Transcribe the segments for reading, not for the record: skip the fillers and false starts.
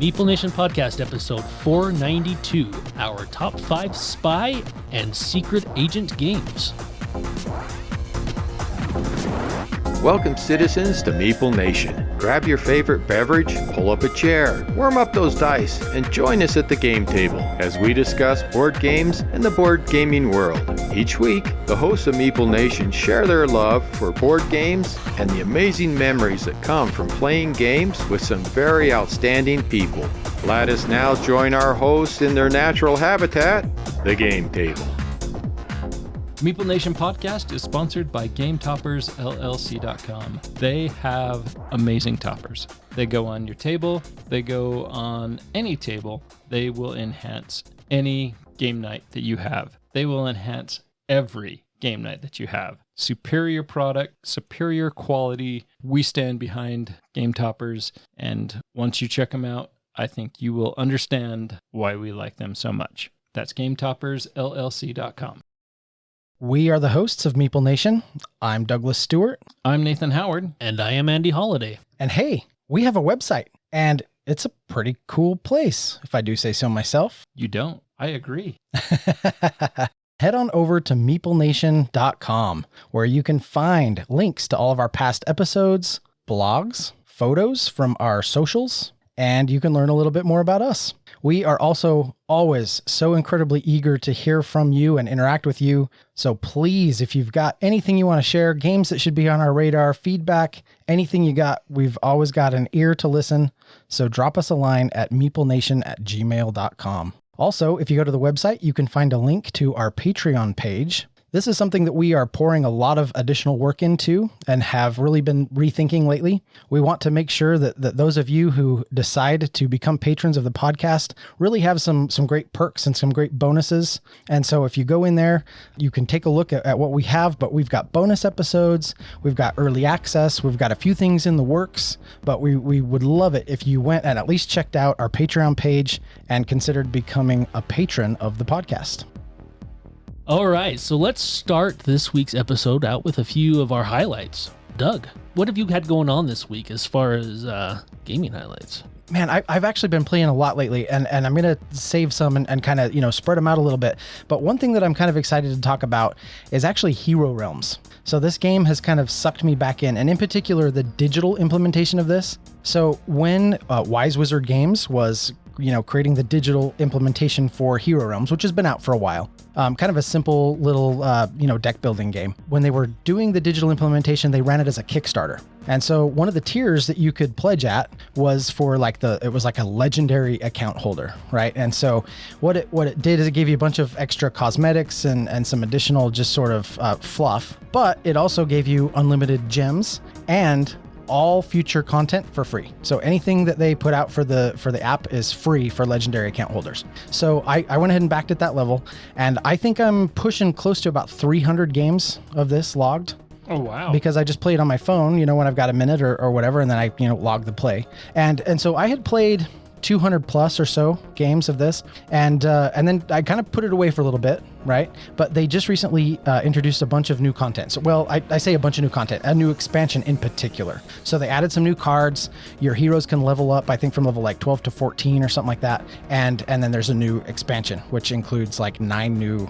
Meeple Nation Podcast, episode 492, our top 5 spy and secret agent games. Welcome, citizens, to Meeple Nation. Grab your favorite beverage, pull up a chair, warm up those dice, and join us at the game table as we discuss board games and the board gaming world. Each week, the hosts of Meeple Nation share their love for board games and the amazing memories that come from playing games with some very outstanding people. Let us now join our hosts in their natural habitat, the game table. Meeple Nation Podcast is sponsored by GameToppersLLC.com. They have amazing toppers. They go on your table. They go on any table. They will enhance any game night that you have. They will enhance every game night that you have. Superior product, superior quality. We stand behind Game Toppers, and once you check them out, I think you will understand why we like them so much. That's GameToppersLLC.com. We are the hosts of Meeple Nation. I'm Douglas Stewart. I'm Nathan Howard. And I am Andy Holiday. And hey, we have a website, and it's a pretty cool place, if I do say so myself. You don't. I agree. Head on over to meeplenation.com, where you can find links to all of our past episodes, blogs, photos from our socials, and you can learn a little bit more about us. We are also always so incredibly eager to hear from you and interact with you. So please, if you've got anything you want to share, games that should be on our radar, feedback, anything you got, we've always got an ear to listen. So drop us a line at meeplenation@gmail.com. Also, if you go to the website, you can find a link to our Patreon page. This is something that we are pouring a lot of additional work into and have really been rethinking lately. We want to make sure that those of you who decide to become patrons of the podcast really have some great perks and some great bonuses. And so if you go in there, you can take a look at what we have, but we've got bonus episodes, we've got early access, we've got a few things in the works, but we would love it if you went and at least checked out our Patreon page and considered becoming a patron of the podcast. All right, so let's start this week's episode out with a few of our highlights. Doug, what have you had going on this week as far as gaming highlights? Man, I've actually been playing a lot lately, and I'm going to save some and kind of, spread them out a little bit. But one thing that I'm kind of excited to talk about is actually Hero Realms. So this game has kind of sucked me back in, and in particular, the digital implementation of this. So when Wise Wizard Games was creating the digital implementation for Hero Realms, which has been out for a while. Kind of a simple little, deck building game. When they were doing the digital implementation, they ran it as a Kickstarter. And so one of the tiers that you could pledge at was for it was like a legendary account holder, right? And so what it did is it gave you a bunch of extra cosmetics and some additional just sort of fluff, but it also gave you unlimited gems and all future content for free. So anything that they put out for the app is free for legendary account holders. So I went ahead and backed at that level, and I think I'm pushing close to about 300 games of this logged. Oh, wow. Because I just play it on my phone, when I've got a minute or whatever, and then I, log the play. And so I had played 200 plus or so games of this, and then I kind of put it away for a little bit, right? But they just recently introduced a bunch of new content. So, well, I say a bunch of new content, a new expansion in particular. So they added some new cards. Your heroes can level up, I think, from level 12 to 14 or something like that. And then there's a new expansion, which includes 9 new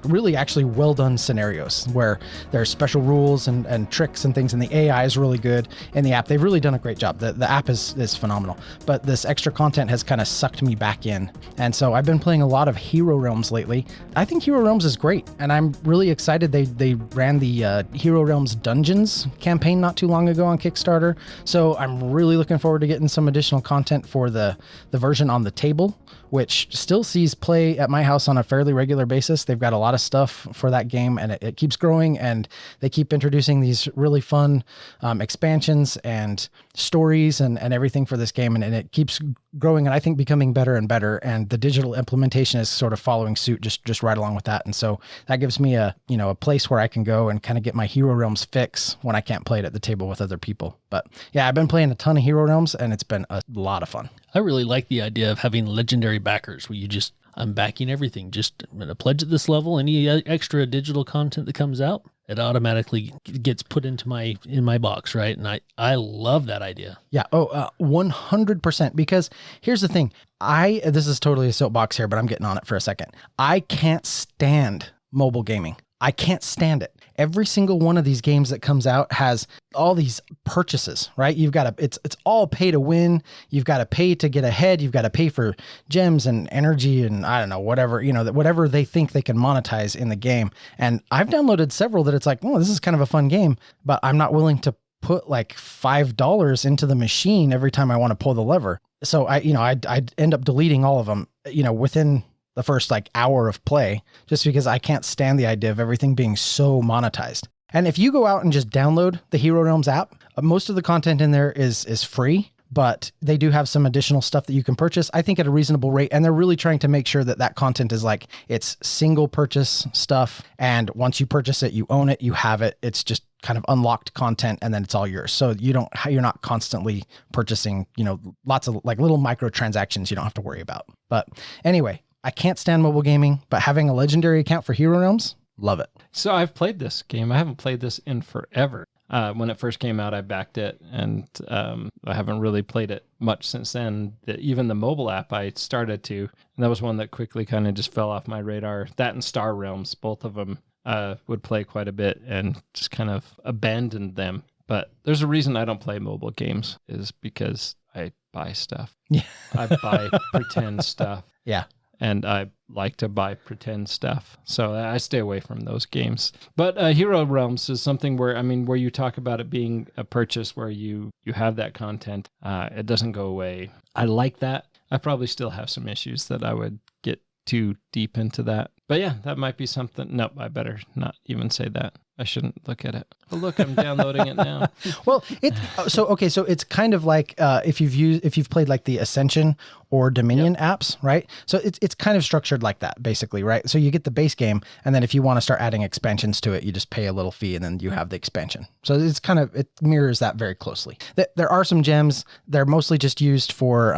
really actually well done scenarios where there's special rules and tricks and things, and the AI is really good in the app. They've really done a great job. The app is phenomenal, but this extra content has kind of sucked me back in. And so I've been playing a lot of Hero Realms lately. I think Hero Realms is great, and I'm really excited. They ran the Hero Realms Dungeons campaign not too long ago on Kickstarter. So I'm really looking forward to getting some additional content for the version on the table, which still sees play at my house on a fairly regular basis. They've got a lot of stuff for that game, and it keeps growing, and they keep introducing these really fun expansions and stories and everything for this game, and it keeps growing and I think becoming better and better, and the digital implementation is sort of following suit just right along with that. And so that gives me a place where I can go and kind of get my Hero Realms fix when I can't play it at the table with other people. But yeah, I've been playing a ton of Hero Realms, and it's been a lot of fun. I really like the idea of having legendary backers where I'm backing everything. Just I'm going to pledge at this level. Any extra digital content that comes out, it automatically gets put into in my box, right? And I love that idea. Yeah. 100%. Because here's the thing. This is totally a soapbox here, but I'm getting on it for a second. I can't stand mobile gaming. I can't stand it. Every single one of these games that comes out has all these purchases, right? You've got to, it's all pay to win. You've got to pay to get ahead. You've got to pay for gems and energy and I don't know, whatever, whatever they think they can monetize in the game. And I've downloaded several that it's like, oh, this is kind of a fun game, but I'm not willing to put like $5 into the machine every time I want to pull the lever. So I'd end up deleting all of them, within the first like hour of play, just because I can't stand the idea of everything being so monetized. And if you go out and just download the Hero Realms app, most of the content in there is free, but they do have some additional stuff that you can purchase, I think at a reasonable rate. And they're really trying to make sure that that content is like, it's single purchase stuff. And once you purchase it, you own it, you have it. It's just kind of unlocked content and then it's all yours. So you're not constantly purchasing, lots of like little microtransactions you don't have to worry about. But anyway, I can't stand mobile gaming, but having a legendary account for Hero Realms, love it. So I've played this game. I haven't played this in forever. When it first came out, I backed it, and I haven't really played it much since then. Even the mobile app, I started to, and that was one that quickly kind of just fell off my radar. That and Star Realms, both of them would play quite a bit and just kind of abandoned them. But there's a reason I don't play mobile games, is because I buy stuff. Yeah. I buy pretend stuff. Yeah. And I like to buy pretend stuff. So I stay away from those games. But Hero Realms is something where you talk about it being a purchase where you have that content. It doesn't go away. I like that. I probably still have some issues that I would get too deep into that. But yeah, that might be something. Nope, I better not even say that. I shouldn't look at it. Oh, look, I'm downloading it now. Well, so it's kind of like if you've played like the Ascension or Dominion apps, right? So it's kind of structured like that, basically, right? So you get the base game, and then if you want to start adding expansions to it, you just pay a little fee, and then you have the expansion. So it mirrors that very closely. There are some gems. They're mostly just used for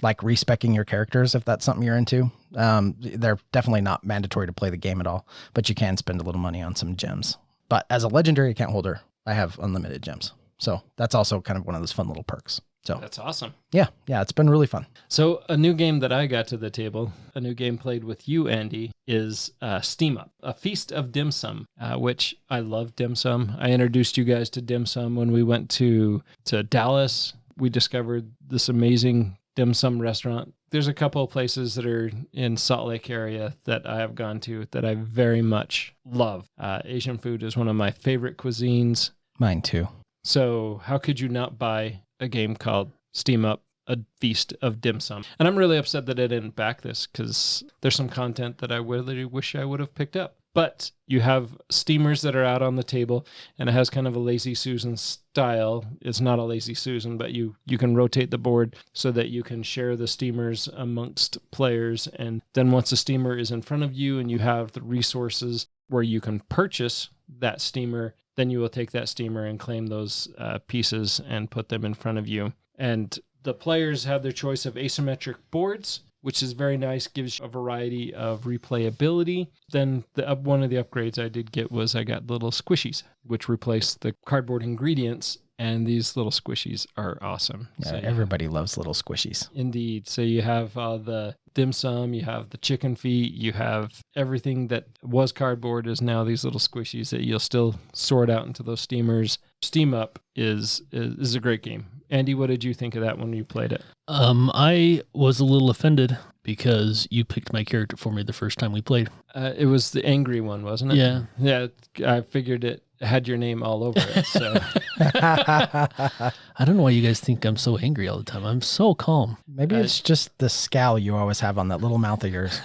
like respecking your characters, if that's something you're into. They're definitely not mandatory to play the game at all, but you can spend a little money on some gems. But as a legendary account holder, I have unlimited gems. So that's also kind of one of those fun little perks. So that's awesome. Yeah, it's been really fun. So a new game that I got to the table, a new game played with you, Andy, is Steam Up, a feast of dim sum, which I love dim sum. I introduced you guys to dim sum when we went to Dallas. We discovered this amazing dim sum restaurant. There's a couple of places that are in Salt Lake area that I have gone to that I very much love. Asian food is one of my favorite cuisines. Mine too. So how could you not buy a game called Steam Up, a feast of dim sum? And I'm really upset that I didn't back this, because there's some content that I really wish I would have picked up. But you have steamers that are out on the table, and it has kind of a Lazy Susan style. It's not a Lazy Susan, but you can rotate the board so that you can share the steamers amongst players. And then once a steamer is in front of you and you have the resources where you can purchase that steamer, then you will take that steamer and claim those pieces and put them in front of you. And the players have their choice of asymmetric boards, which is very nice, gives you a variety of replayability. Then one of the upgrades I did get was I got little squishies, which replace the cardboard ingredients, and these little squishies are awesome. Yeah, so everybody loves little squishies. Indeed. So you have the dim sum, you have the chicken feet, you have everything that was cardboard is now these little squishies that you'll still sort out into those steamers. Steam Up is a great game. Andy, what did you think of that when you played it? I was a little offended because you picked my character for me the first time we played. It was the angry one, wasn't it? Yeah. Yeah, I figured it had your name all over it. So I don't know why you guys think I'm so angry all the time. I'm so calm. Maybe it's just the scowl you always have on that little mouth of yours.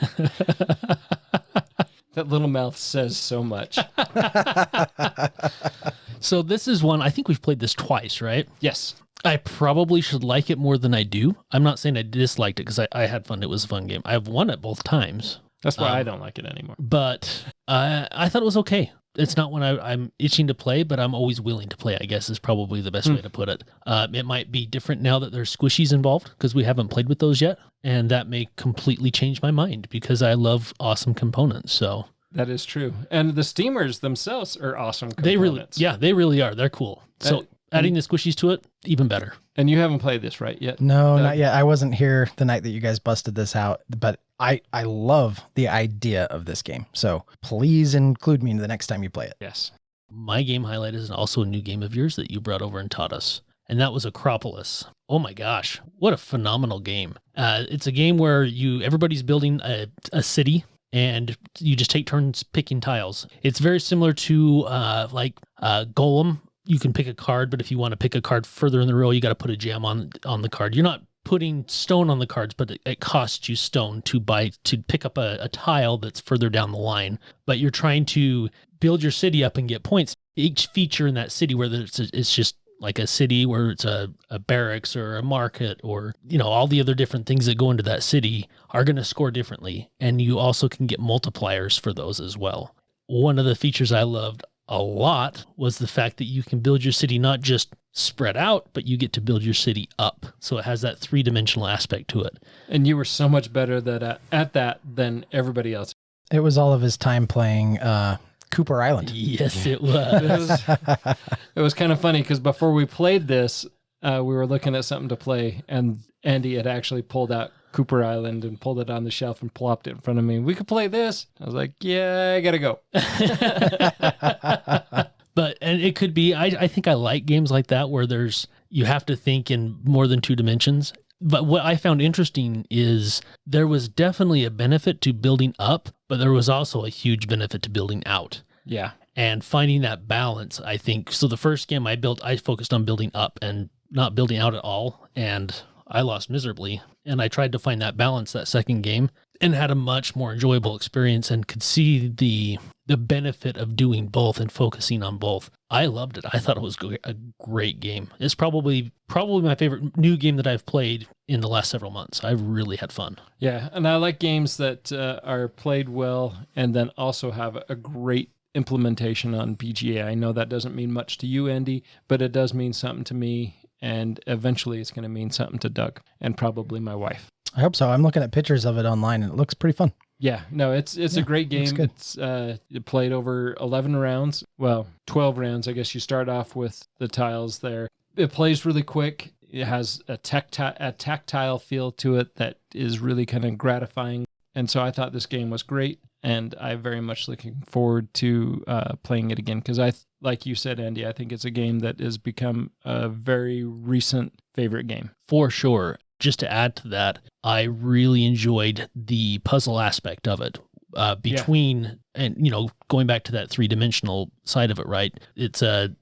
That little mouth says so much. So this is one, I think we've played this twice, right? Yes. I probably should like it more than I do. I'm not saying I disliked it, because I had fun. It was a fun game. I've won it both times. That's why I don't like it anymore. But I thought it was okay. It's not one I'm itching to play, but I'm always willing to play, I guess is probably the best way to put it. It might be different now that there's squishies involved, because we haven't played with those yet. And that may completely change my mind, because I love awesome components. So That is true. And the steamers themselves are awesome They components. they really are. They're cool. So adding the squishies to it, even better. And you haven't played this, right, yet? No, not yet. I wasn't here the night that you guys busted this out, but I love the idea of this game. So please include me the next time you play it. Yes. My game highlight is also a new game of yours that you brought over and taught us, and that was Acropolis. Oh my gosh, what a phenomenal game. It's a game where everybody's building a city, and you just take turns picking tiles. It's very similar to Golem. You can pick a card, but if you want to pick a card further in the row, you got to put a gem on the card. You're not putting stone on the cards, but it costs you stone to pick up a tile that's further down the line. But you're trying to build your city up and get points. Each feature in that city, whether it's just like a city where it's a barracks or a market or, all the other different things that go into that city are going to score differently. And you also can get multipliers for those as well. One of the features I loved a lot was the fact that you can build your city not just spread out, but you get to build your city up. So it has that three-dimensional aspect to it. And you were so much better at that than everybody else. It was all of his time playing Cooper Island. Yes, it was. It was kind of funny because before we played this, we were looking at something to play, and Andy had actually pulled out Cooper Island and pulled it on the shelf and plopped it in front of me. We could play this. I was like, yeah, I gotta go. And it could be, I think I like games like that where you have to think in more than two dimensions. But what I found interesting is there was definitely a benefit to building up, but there was also a huge benefit to building out. Yeah. And finding that balance, I think. So the first game I focused on building up and not building out at all. And I lost miserably. And I tried to find that balance that second game and had a much more enjoyable experience and could see the benefit of doing both and focusing on both. I loved it. I thought it was a great game. It's probably my favorite new game that I've played in the last several months. I've really had fun. Yeah, and I like games that are played well and then also have a great implementation on BGA. I know that doesn't mean much to you, Andy, but it does mean something to me. And eventually it's going to mean something to Doug and probably my wife. I hope so. I'm looking at pictures of it online and it looks pretty fun. Yeah, no, it's a great game. Good. It's it played over 11 rounds. Well, 12 rounds. I guess you start off with the tiles there. It plays really quick. It has a tactile feel to it that is really kind of gratifying. And so I thought this game was great. And I'm very much looking forward to playing it again because like you said, Andy, I think it's a game that has become a very recent favorite game. For sure. Just to add to that, I really enjoyed the puzzle aspect of it. And going back to that three-dimensional side of it, right? It's a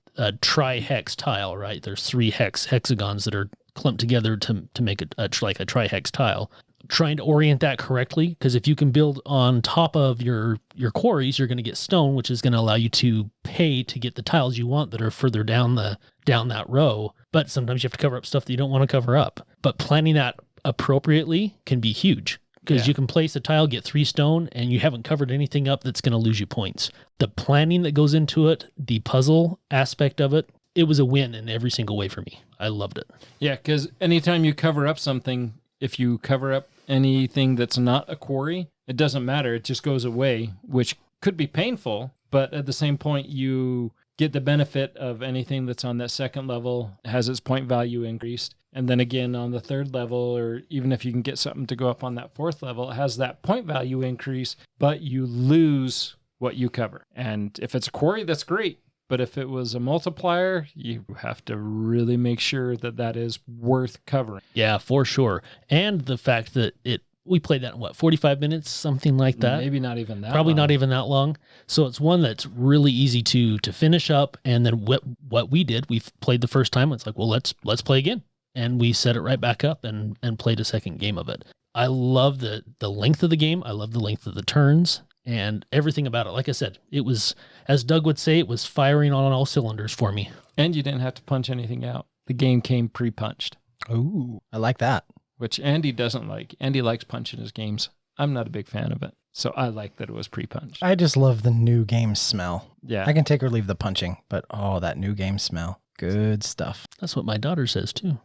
tri-hex tile, right? There's three hexagons that are clumped together to make a tri-hex tile. Trying to orient that correctly, because if you can build on top of your quarries, you're going to get stone, which is going to allow you to pay to get the tiles you want that are further down that row. But sometimes you have to cover up stuff that you don't want to cover up. But planning that appropriately can be huge, because you can place a tile, get 3 stone, and you haven't covered anything up that's going to lose you points. The planning that goes into it, the puzzle aspect of it, it was a win in every single way for me. I loved it. Yeah, because anytime you cover up something, if you cover up anything that's not a quarry, it doesn't matter. It just goes away, which could be painful. But at the same point, you get the benefit of anything that's on that second level has its point value increased. And then again, on the third level, or even if you can get something to go up on that fourth level, it has that point value increase, but you lose what you cover. And if it's a quarry, that's great. But if it was a multiplier, you have to really make sure that is worth covering. Yeah, for sure. And the fact that we played that in 45 minutes, something like that. Maybe not even that. Probably long. not even that long. So it's one that's really easy to finish up. And then what we did, we played the first time. It's like, well, let's play again. And we set it right back up and played a second game of it. I love the length of the game. I love the length of the turns. And everything about it. Like I said, it was, as Doug would say, it was firing on all cylinders for me. And you didn't have to punch anything out. The game came pre-punched. Ooh, I like that. Which Andy doesn't like. Andy likes punching his games. I'm not a big fan of it. So I like that it was pre-punched. I just love the new game smell. Yeah. I can take or leave the punching, but that new game smell. Good stuff. That's what my daughter says too.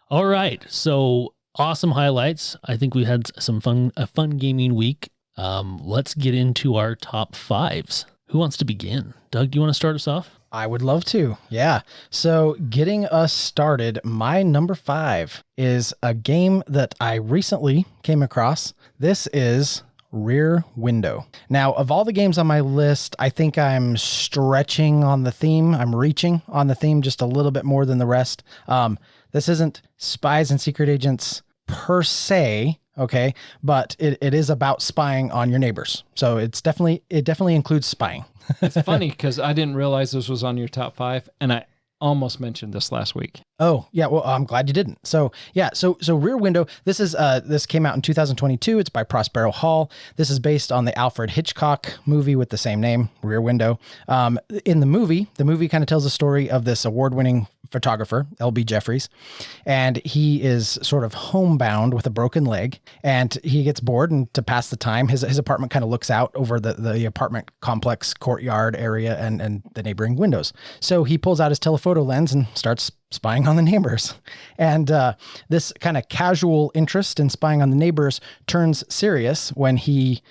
All right. So awesome highlights. I think we had a fun gaming week. Let's get into our top fives. Who wants to begin? Doug, do you want to start us off? I would love to. Yeah. So getting us started, my number 5 is a game that I recently came across. This is Rear Window. Now, of all the games on my list, I think I'm stretching on the theme. I'm reaching on the theme just a little bit more than the rest. This isn't Spies and Secret Agents per se, okay, but it is about spying on your neighbors. So it definitely includes spying. It's funny because I didn't realize this was on your top 5, and I almost mentioned this last week. Oh, yeah. Well, I'm glad you didn't. So, yeah. So Rear Window, this came out in 2022. It's by Prospero Hall. This is based on the Alfred Hitchcock movie with the same name, Rear Window. In the movie kind of tells the story of this award-winning photographer, L.B. Jeffries, and he is sort of homebound with a broken leg, and he gets bored, and to pass the time, his apartment kind of looks out over the apartment complex courtyard area and the neighboring windows. So he pulls out his telephoto lens and starts spying on the neighbors. And this kind of casual interest in spying on the neighbors turns serious when he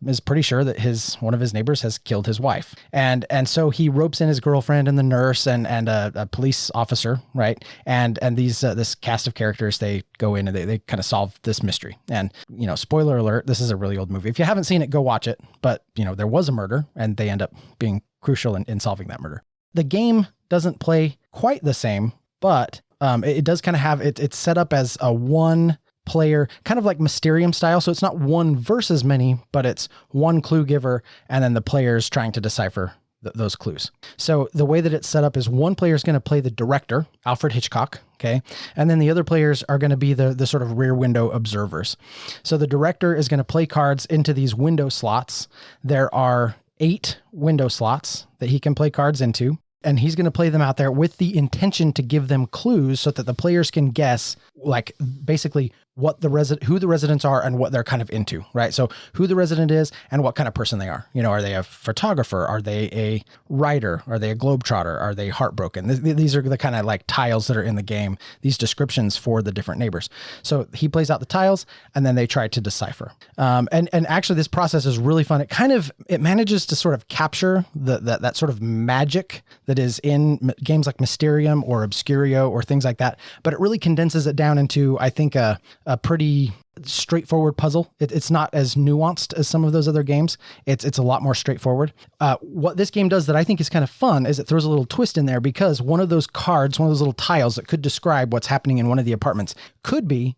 is pretty sure that one of his neighbors has killed his wife. And so he ropes in his girlfriend and the nurse and a police officer, right? And this cast of characters, they go in and they kind of solve this mystery. And, spoiler alert, this is a really old movie. If you haven't seen it, go watch it. But, there was a murder and they end up being crucial in solving that murder. The game doesn't play quite the same, but it does kind of have it's set up as a one player, kind of like Mysterium style. So it's not one versus many, but it's one clue giver and then the players trying to decipher those clues. So the way that it's set up is one player is going to play the director, Alfred Hitchcock, okay? And then the other players are going to be the sort of rear window observers. So the director is going to play cards into these window slots. There are 8 window slots that he can play cards into, and he's going to play them out there with the intention to give them clues so that the players can guess, like, basically who the residents are and what they're kind of into, right? So who the resident is and what kind of person they are. Are they a photographer? Are they a writer? Are they a globetrotter? Are they heartbroken? These are the kind of like tiles that are in the game, these descriptions for the different neighbors. So he plays out the tiles and then they try to decipher. And actually this process is really fun. It manages to sort of capture that sort of magic that is in games like Mysterium or Obscurio or things like that. But it really condenses it down into, I think, a pretty straightforward puzzle. It's not as nuanced as some of those other games. It's a lot more straightforward. What this game does that I think is kind of fun is it throws a little twist in there, because one of those cards, one of those little tiles that could describe what's happening in one of the apartments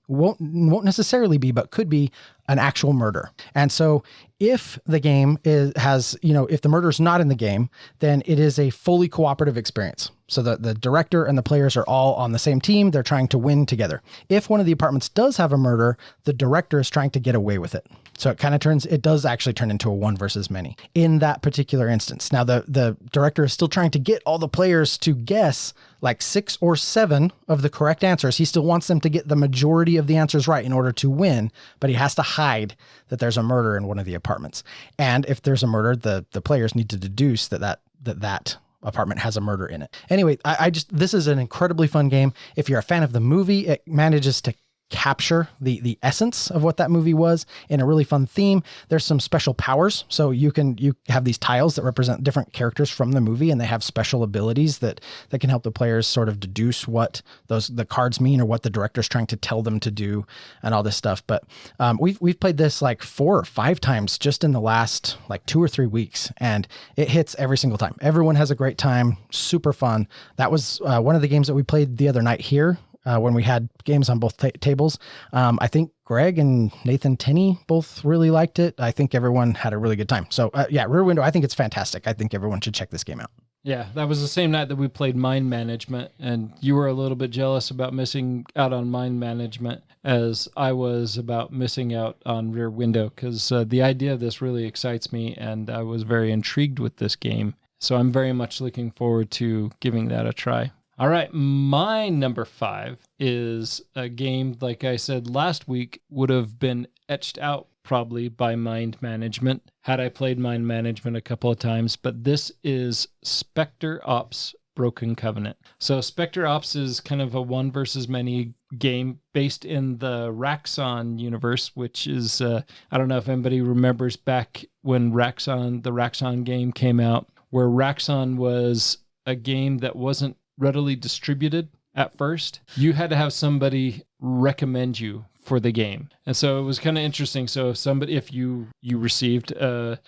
won't necessarily be, but could be an actual murder. And so if the game has, if the murder is not in the game, then it is a fully cooperative experience. So the director and the players are all on the same team. They're trying to win together. If one of the apartments does have a murder, the director is trying to get away with it. So it does actually turn into a one versus many in that particular instance. Now the director is still trying to get all the players to guess like 6 or 7 of the correct answers. He still wants them to get the majority of the answers right in order to win, but he has to hide that there's a murder in one of the apartments. And if there's a murder, the players need to deduce that apartment has a murder in it. Anyway, this is an incredibly fun game. If you're a fan of the movie, it manages to capture the essence of what that movie was in a really fun theme. There's some special powers. So you have these tiles that represent different characters from the movie, and they have special abilities that can help the players sort of deduce what the cards mean or what the director's trying to tell them to do and all this stuff. But we've played this like 4 or 5 times just in the last like 2 or 3 weeks, and it hits every single time. Everyone has a great time. Super fun. That was one of the games that we played the other night here. When we had games on both tables. I think Greg and Nathan Tenney both really liked it. I think everyone had a really good time. So Rear Window, I think it's fantastic. I think everyone should check this game out. Yeah, that was the same night that we played Mind Management, and you were a little bit jealous about missing out on Mind Management as I was about missing out on Rear Window, because the idea of this really excites me, and I was very intrigued with this game. So I'm very much looking forward to giving that a try. All right, my number 5 is a game, like I said last week, would have been etched out probably by Mind Management had I played Mind Management a couple of times, but this is Spectre Ops Broken Covenant. So Spectre Ops is kind of a one versus many game based in the Raxon universe, which is, I don't know if anybody remembers back when the Raxon game came out, where Raxon was a game that wasn't readily distributed at first. You had to have somebody recommend you for the game. And so it was kind of interesting. So if you received a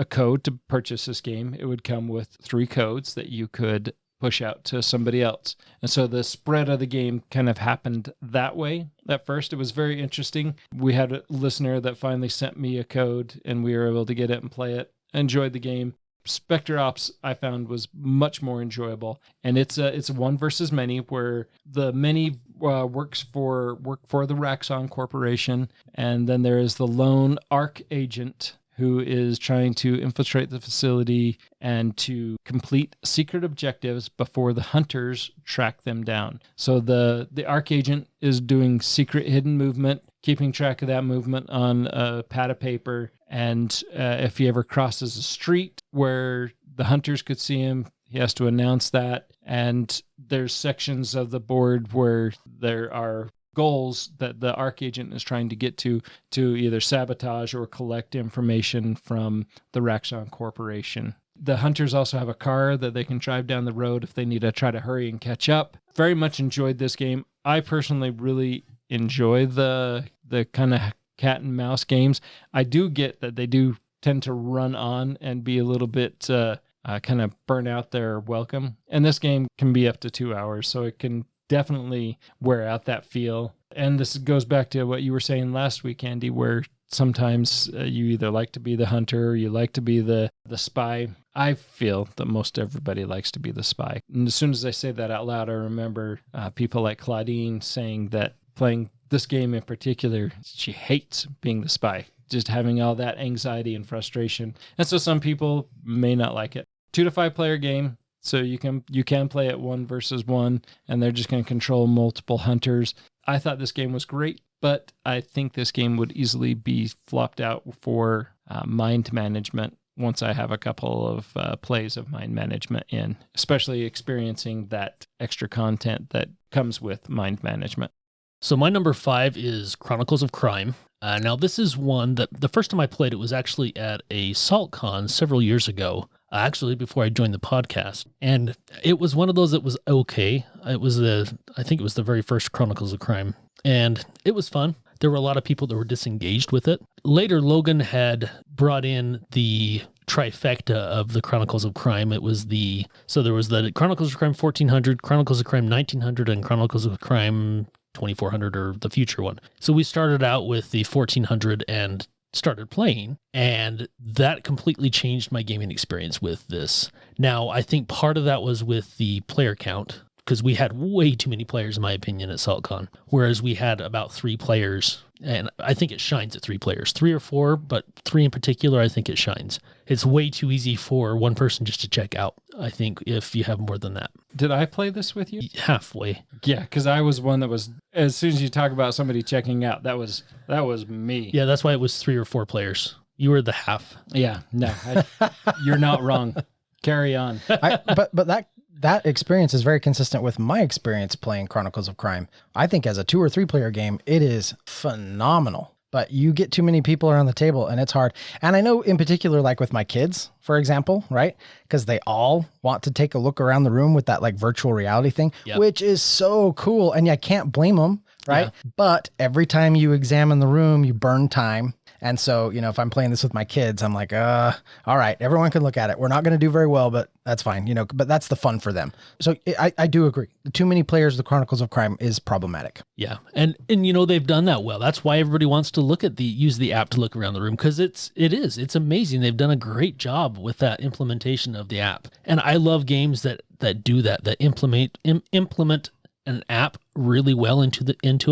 code to purchase this game, it would come with 3 codes that you could push out to somebody else. And so the spread of the game kind of happened that way. At first, it was very interesting. We had a listener that finally sent me a code and we were able to get it and play it. I enjoyed the game. Spectre Ops I found was much more enjoyable, and it's one versus many, where the many work for the Raxon Corporation, and then there is the lone ARC agent who is trying to infiltrate the facility and to complete secret objectives before the hunters track them down. So the ARC agent is doing secret hidden movement, keeping track of that movement on a pad of paper. And if he ever crosses a street where the hunters could see him, he has to announce that. And there's sections of the board where there are goals that the ARC agent is trying to get to either sabotage or collect information from the Raxon Corporation. The hunters also have a car that they can drive down the road if they need to try to hurry and catch up. Very much enjoyed this game. I personally really enjoy the kind of cat and mouse games. I do get that they do tend to run on and be a little bit kind of burn out their welcome. And this game can be up to 2 hours, so it can definitely wear out that feel. And this goes back to what you were saying last week, Andy, where sometimes you either like to be the hunter or you like to be the spy. I feel that most everybody likes to be the spy. And as soon as I say that out loud, I remember people like Claudine saying that playing this game in particular, she hates being the spy, just having all that anxiety and frustration. And so some people may not like it. 2 to 5 player game. So you can play it 1 versus 1, and they're just going to control multiple hunters. I thought this game was great, but I think this game would easily be flopped out for mind management once I have a couple of plays of mind management in, especially experiencing that extra content that comes with mind management. So my number 5 is Chronicles of Crime. Now this is one that the first time I played it was actually at a SaltCon several years ago. Actually, before I joined the podcast. And it was one of those that was okay. I think it was the very first Chronicles of Crime. And it was fun. There were a lot of people that were disengaged with it. Later, Logan had brought in the trifecta of the Chronicles of Crime. There was the Chronicles of Crime 1400, Chronicles of Crime 1900, and Chronicles of Crime 2400, or the future one. So we started out with the 1400 and started playing, and that completely changed my gaming experience with this. Now, I think part of that was with the player count, because we had way too many players, in my opinion, at SaltCon, whereas we had about 3 players, and I think it shines at 3 players. 3 or 4, but 3 in particular, I think it shines. It's way too easy for one person just to check out, I think, if you have more than that. Did I play this with you? Halfway. Yeah, because I was one that was, as soon as you talk about somebody checking out, that was me. Yeah, that's why it was 3 or 4 players. You were the half. Yeah, no, you're not wrong. Carry on. But that experience is very consistent with my experience playing Chronicles of Crime. I think as a 2 or 3 player game, it is phenomenal. But you get too many people around the table and it's hard. And I know in particular, like with my kids, for example, right? Because they all want to take a look around the room with that like virtual reality thing, yep, which is so cool. And I can't blame them, right? Yeah. But every time you examine the room, you burn time. And so, if I'm playing this with my kids, I'm like, all right, everyone can look at it. We're not going to do very well, but that's fine, but that's the fun for them. So I do agree. The too many players of the Chronicles of Crime is problematic. Yeah. And they've done that well. That's why everybody wants to use the app to look around the room, because it's amazing. They've done a great job with that implementation of the app. And I love games that do that implement an app really well into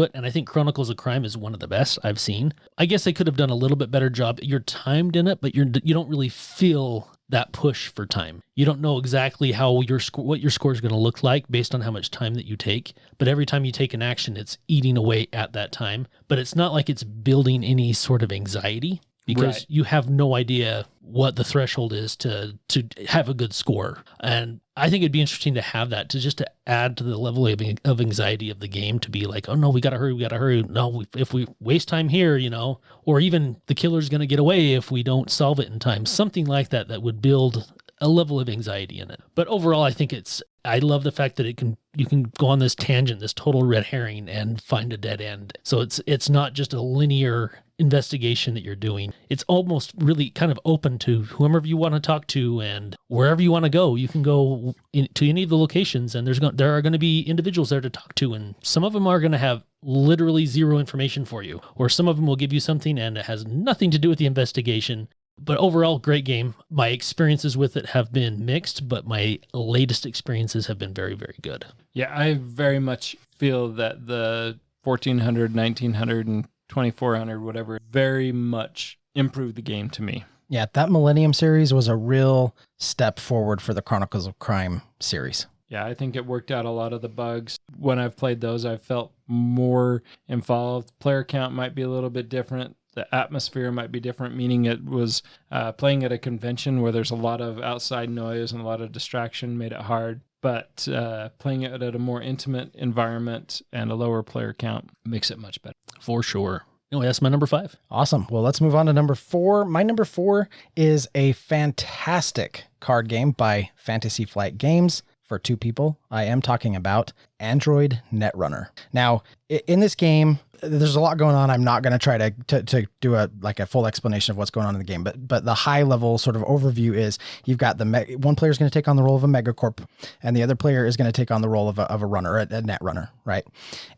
it, and I think Chronicles of Crime is one of the best I've seen. I guess they could have done a little bit better job. You're timed in it, but you don't really feel that push for time. You don't know exactly what your score is going to look like based on how much time that you take, but every time you take an action, it's eating away at that time. But it's not like it's building any sort of anxiety. because Right. you have no idea what the threshold is to have a good score. And I think it'd be interesting to have that, to add to the level of anxiety of the game, to be like, oh no, we got to hurry. No, if we waste time here, or even the killer's going to get away if we don't solve it in time, something like that, that would build a level of anxiety in it. But overall, I think I love the fact that you can go on this tangent, this total red herring, and find a dead end. So it's not just a linear investigation that you're doing. It's almost really kind of open to whomever you want to talk to, and wherever you want to go, you can go to any of the locations, and there are going to be individuals there to talk to, and some of them are going to have literally zero information for you, or some of them will give you something and it has nothing to do with the investigation. But overall, great game. My experiences with it have been mixed, but my latest experiences have been very, very good. Yeah, I very much feel that the 1400, 1900, and 2400, whatever, very much improved the game to me. Yeah, that Millennium series was a real step forward for the Chronicles of Crime series. Yeah, I think it worked out a lot of the bugs. When I've played those, I've felt more involved. Player count might be a little bit different. The atmosphere might be different, meaning it was playing at a convention where there's a lot of outside noise and a lot of distraction made it hard. But playing it at a more intimate environment and a lower player count makes it much better. For sure. Anyway, that's my number 5. Awesome. Well, let's move on to number 4. My number 4 is a fantastic card game by Fantasy Flight Games for 2 people. I am talking about Android Netrunner. Now, in this game, there's a lot going on. I'm not going to try to do a full explanation of what's going on in the game, but the high level sort of overview is you've got one player is going to take on the role of a megacorp, and the other player is going to take on the role of a runner, a net runner, right?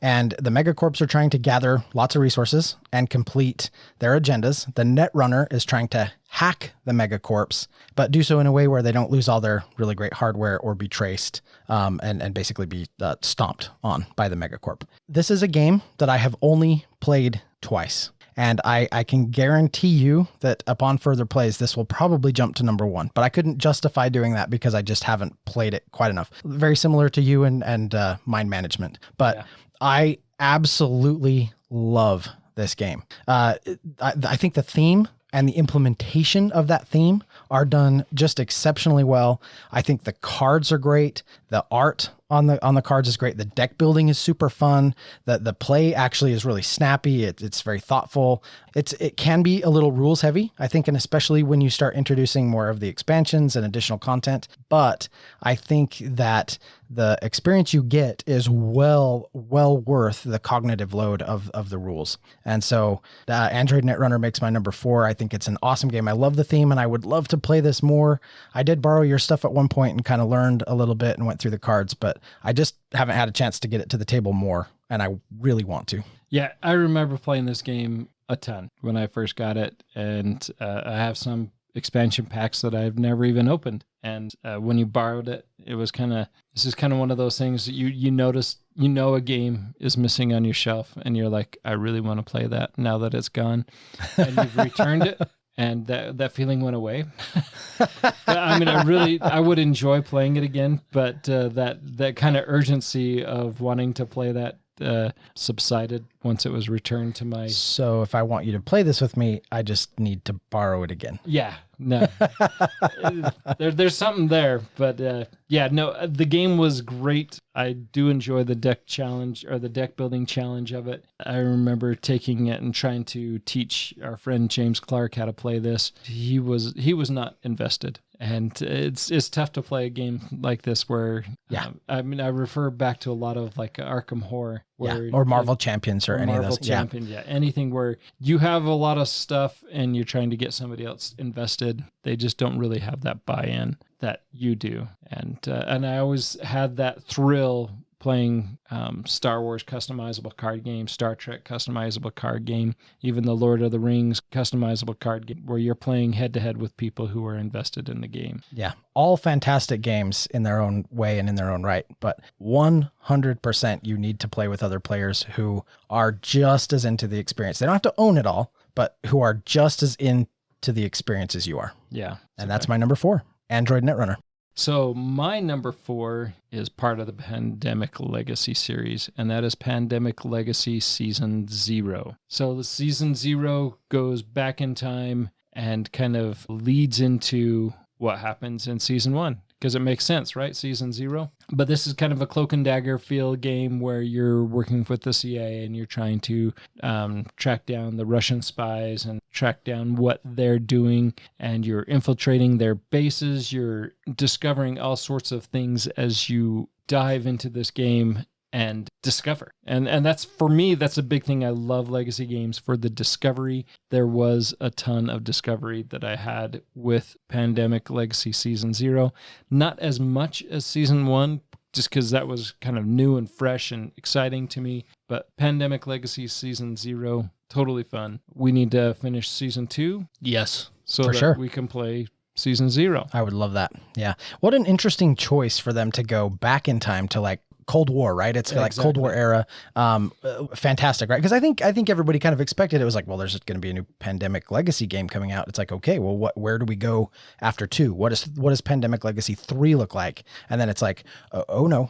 And the megacorps are trying to gather lots of resources and complete their agendas. The net runner is trying to hack the megacorps, but do so in a way where they don't lose all their really great hardware or be traced and basically be stomped on by the megacorp. This is a game that I have only played twice. And I can guarantee you that upon further plays, this will probably jump to number 1. But I couldn't justify doing that because I just haven't played it quite enough. Very similar to you and Mind Management. But yeah. I absolutely love this game. I think the theme and the implementation of that theme are done just exceptionally well. I think the cards are great. The art on the cards is great. The deck building is super fun. The play actually is really snappy. It's very thoughtful. It can be a little rules heavy, I think, and especially when you start introducing more of the expansions and additional content. But I think that the experience you get is well worth the cognitive load of the rules. And so Android Netrunner makes my number 4. I think it's an awesome game. I love the theme and I would love to play this more. I did borrow your stuff at one point and kind of learned a little bit and went through the cards, but I just haven't had a chance to get it to the table more, and I really want to. Yeah, I remember playing this game a ton when I first got it, and I have some expansion packs that I've never even opened. And when you borrowed it, it was this is kind of one of those things that you notice, a game is missing on your shelf, and you're like, I really want to play that now that it's gone, and you've returned it. And that feeling went away. I mean, I would enjoy playing it again, but that kind of urgency of wanting to play that subsided once it was returned to my... So if I want you to play this with me, I just need to borrow it again. Yeah, no. There's something there, but yeah, no, the game was great. I do enjoy the deck challenge or the deck building challenge of it. I remember taking it and trying to teach our friend James Clark how to play this. He was not invested. And it's tough to play a game like this where, I refer back to a lot of like Arkham Horror. Or Marvel Champions or any Marvel of those. Champions, anything where you have a lot of stuff and you're trying to get somebody else invested. They just don't really have that buy-in that you do. And I always had that thrill playing Star Wars customizable card game, Star Trek customizable card game, even the Lord of the Rings customizable card game, where you're playing head-to-head with people who are invested in the game. Yeah, all fantastic games in their own way and in their own right, but 100% you need to play with other players who are just as into the experience. They don't have to own it all, but who are just as into the experience as you are. Yeah. And that's my number 4, Android Netrunner. So my number 4 is part of the Pandemic Legacy series, and that is Pandemic Legacy Season 0. So the Season 0 goes back in time and kind of leads into what happens in Season 1. Because it makes sense, right? Season 0. But this is kind of a cloak and dagger feel game where you're working with the CIA and you're trying to track down the Russian spies and track down what they're doing. And you're infiltrating their bases. You're discovering all sorts of things as you dive into this game and discover. And that's, for me, that's a big thing. I love legacy games for the discovery. There was a ton of discovery that I had with Pandemic Legacy Season 0. Not as much as Season 1, just because that was kind of new and fresh and exciting to me. But Pandemic Legacy Season 0, totally fun. We need to finish Season 2. Yes. So For that sure. we can play Season 0. I would love that. Yeah. What an interesting choice for them to go back in time to like Cold War, right? It's like Cold War era. Fantastic, right? Because I think everybody kind of expected it was like, well, there's going to be a new Pandemic Legacy game coming out. It's like, okay, well, where do we go after 2? What does Pandemic Legacy 3 look like? And then it's like, oh no,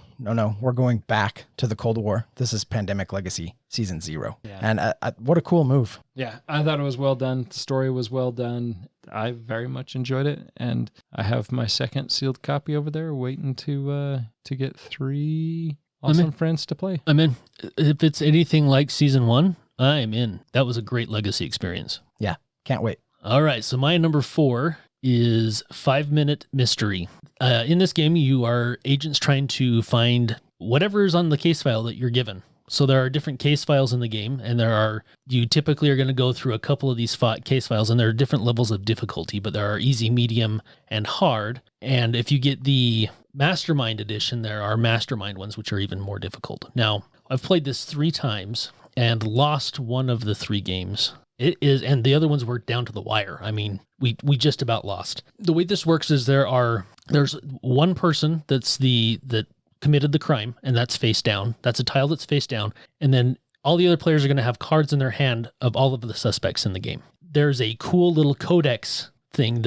we're going back to the Cold War. This is Pandemic Legacy Season 0. Yeah. And what a cool move. Yeah, I thought it was well done. The story was well done. I very much enjoyed it, and I have my second sealed copy over there, waiting to get 3 awesome friends to play. I'm in. If it's anything like Season 1, I'm in. That was a great legacy experience. Yeah, can't wait. All right, so my number 4 is 5-Minute Mystery. In this game, you are agents trying to find whatever is on the case file that you're given. So there are different case files in the game, and you typically are going to go through a couple of these case files, and there are different levels of difficulty, but there are easy, medium, and hard. And if you get the Mastermind edition, there are Mastermind ones, which are even more difficult. Now, I've played this 3 times and lost one of the 3 games. And the other ones were down to the wire. I mean, we just about lost. The way this works is there's one person that committed the crime, and that's face down. That's a tile that's face down. And then all the other players are going to have cards in their hand of all of the suspects in the game. There's a cool little codex thing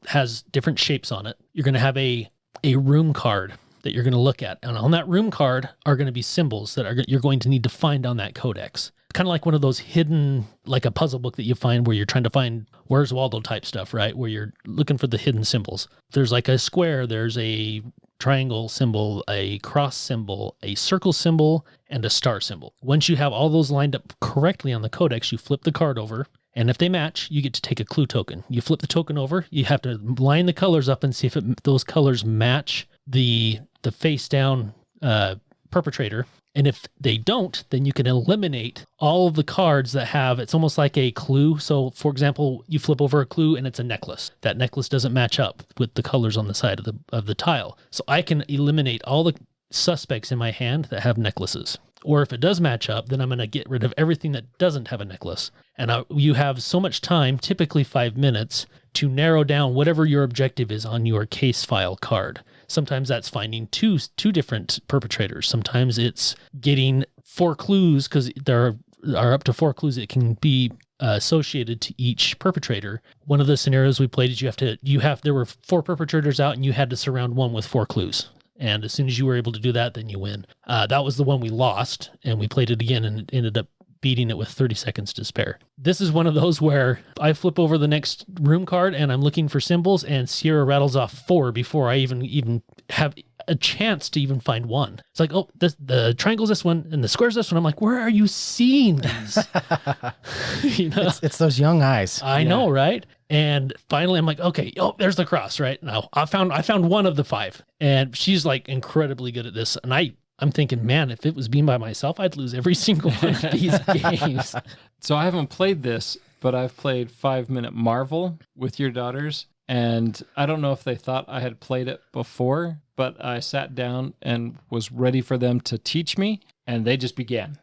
has different shapes on it. You're going to have a room card that you're going to look at. And on that room card are going to be symbols that you're going to need to find on that codex. Kind of like one of those hidden, like a puzzle book that you find where you're trying to find Where's Waldo type stuff, right? Where you're looking for the hidden symbols. There's like a square, there's a triangle symbol, a cross symbol, a circle symbol, and a star symbol. Once you have all those lined up correctly on the codex, you flip the card over, and if they match, you get to take a clue token. You flip the token over, you have to line the colors up and see if those colors match the face down perpetrator. And if they don't, then you can eliminate all of the cards that have, it's almost like a clue. So for example, you flip over a clue and it's a necklace. That necklace doesn't match up with the colors on the side of the tile. So I can eliminate all the suspects in my hand that have necklaces. Or if it does match up, then I'm going to get rid of everything that doesn't have a necklace. And you have so much time, typically 5 minutes, to narrow down whatever your objective is on your case file card. Sometimes that's finding two different perpetrators. Sometimes it's getting 4 clues, because there are up to 4 clues that can be associated to each perpetrator. One of the scenarios we played is there were 4 perpetrators out, and you had to surround one with 4 clues. And as soon as you were able to do that, then you win. That was the one we lost, and we played it again and ended up beating it with 30 seconds to spare. This is one of those where I flip over the next room card and I'm looking for symbols, and Sierra rattles off 4 before I even have a chance to even find one. It's like, oh, the triangle's this one and the square's this one. I'm like, where are you seeing these? You know? It's those young eyes. I know, right? And finally I'm like, okay, there's the cross, right? Now I found one of the 5, and she's like incredibly good at this. And I'm thinking, man, if it was being by myself, I'd lose every single one of these games. So I haven't played this, but I've played 5-Minute Marvel with your daughters. And I don't know if they thought I had played it before, but I sat down and was ready for them to teach me, and they just began.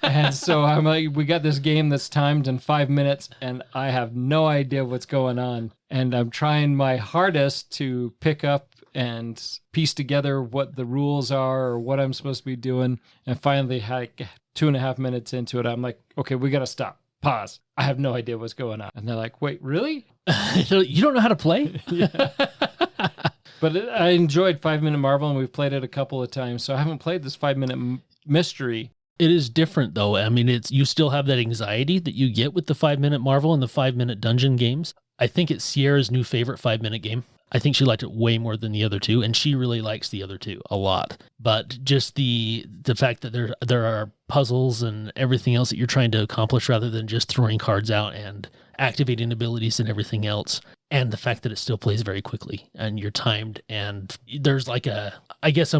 And so I'm like, we got this game that's timed in 5 minutes, and I have no idea what's going on. And I'm trying my hardest to pick up and piece together what the rules are or what I'm supposed to be doing. And finally, like 2.5 minutes into it, I'm like, okay, we got to stop. Pause. I have no idea what's going on. And they're like, wait, really? You don't know how to play? Yeah. But I enjoyed 5 Minute Marvel, and we've played it a couple of times. So I haven't played this 5 Minute Mystery. It is different though. I mean, you still have that anxiety that you get with the 5 Minute Marvel and the 5 Minute Dungeon games. I think it's Sierra's new favorite 5 Minute game. I think she liked it way more than the other two, and she really likes the other two a lot. But just the fact that there are puzzles and everything else that you're trying to accomplish rather than just throwing cards out and activating abilities and everything else, and the fact that it still plays very quickly and you're timed, and there's like a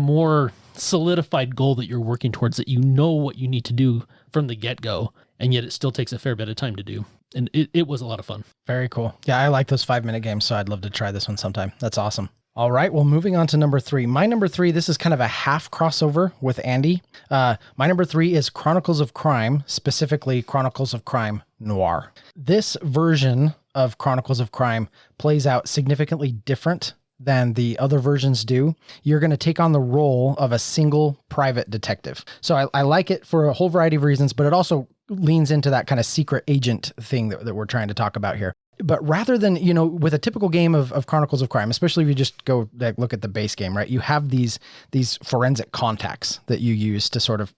more solidified goal that you're working towards, that you know what you need to do from the get-go, and yet it still takes a fair bit of time to do. And it was a lot of fun. Very cool. Yeah, I like those 5 minute games, so I'd love to try this one sometime. That's awesome. All right, well, moving on to number 3. My number 3, this is kind of a half crossover with Andy. My number 3 is Chronicles of Crime, specifically Chronicles of Crime Noir. This version of Chronicles of Crime plays out significantly different than the other versions do. You're going to take on the role of a single private detective. So I like it for a whole variety of reasons, but it also leans into that kind of secret agent thing that we're trying to talk about here. But rather than, with a typical game of Chronicles of Crime, especially if you just go look at the base game, right? You have these forensic contacts that you use to sort of,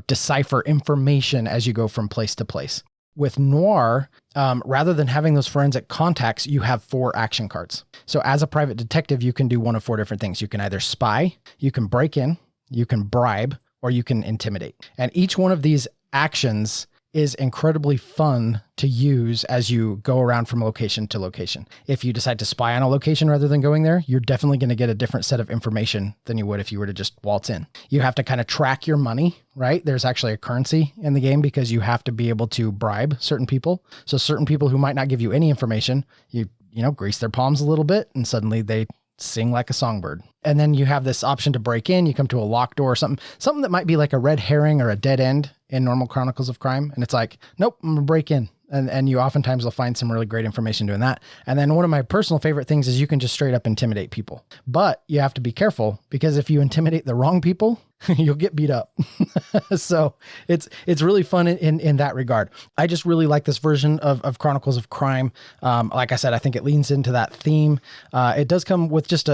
decipher information as you go from place to place. With Noir, rather than having those forensic contacts, you have 4 action cards. So as a private detective, you can do one of 4 different things. You can either spy, you can break in, you can bribe, or you can intimidate. And each one of these actions is incredibly fun to use as you go around from location to location. If you decide to spy on a location rather than going there, you're definitely going to get a different set of information than you would if you were to just waltz in. You have to kind of track your money, right? There's actually a currency in the game because you have to be able to bribe certain people. So certain people who might not give you any information, you grease their palms a little bit and suddenly they sing like a songbird. And then you have this option to break in. You come to a locked door or something that might be like a red herring or a dead end in normal Chronicles of Crime. And it's like, nope, I'm gonna break in. And you oftentimes will find some really great information doing that. And then one of my personal favorite things is you can just straight up intimidate people. But you have to be careful because if you intimidate the wrong people, you'll get beat up. So it's really fun in that regard. I just really like this version of Chronicles of Crime. Like I said, I think it leans into that theme. It does come with just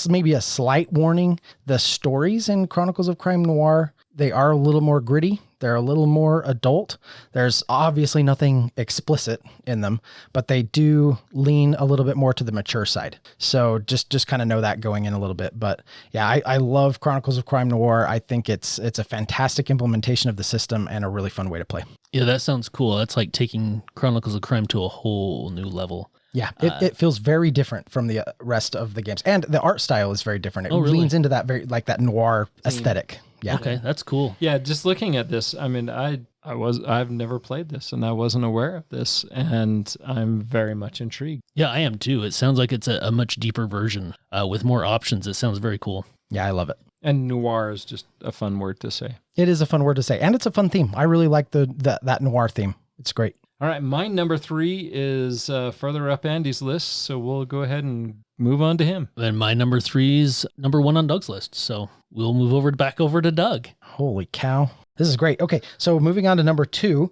maybe a slight warning. The stories in Chronicles of Crime Noir, they are a little more gritty. They're a little more adult. There's obviously nothing explicit in them, but they do lean a little bit more to the mature side. So just kind of know that going in a little bit. But yeah, I love Chronicles of Crime Noir. I think it's a fantastic implementation of the system and a really fun way to play. Yeah, that sounds cool. That's like taking Chronicles of Crime to a whole new level. Yeah, it feels very different from the rest of the games. And the art style is very different. It really? leans into that very, like that noir aesthetic. Yeah. Okay, that's cool. Yeah, just looking at this, I mean, I've never played this and I wasn't aware of this, and I'm very much intrigued. Yeah, I am too. It sounds like it's a much deeper version with more options. It sounds very cool. Yeah, I love it. And noir is just a fun word to say. It is a fun word to say, and it's a fun theme. I really like that noir theme. It's great. All right, my number 3 is further up Andy's list, so we'll go ahead and move on to him. And my number 3 is number 1 on Doug's list, so we'll move back over to Doug. Holy cow. This is great. Okay, so moving on to number 2.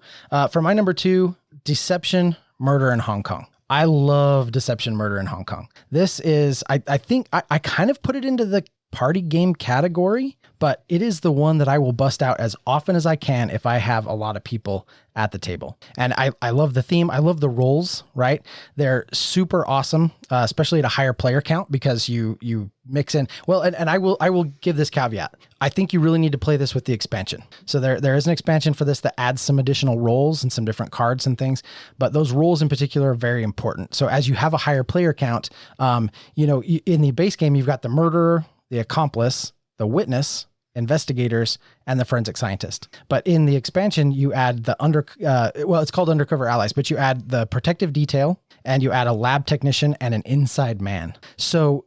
For my number 2, Deception, Murder in Hong Kong. I love Deception, Murder in Hong Kong. This is, I think, I kind of put it into the party game category, but it is the one that I will bust out as often as I can if I have a lot of people at the table. And I love the theme. I love the roles, right? They're super awesome, especially at a higher player count because you mix in, well, and I will give this caveat. I think you really need to play this with the expansion. So there is an expansion for this that adds some additional roles and some different cards and things, but those roles in particular are very important. So as you have a higher player count, in the base game, you've got the murderer, the accomplice, the witness, investigators, and the forensic scientist. But in the expansion, you add the it's called Undercover Allies, but you add the protective detail and you add a lab technician and an inside man. So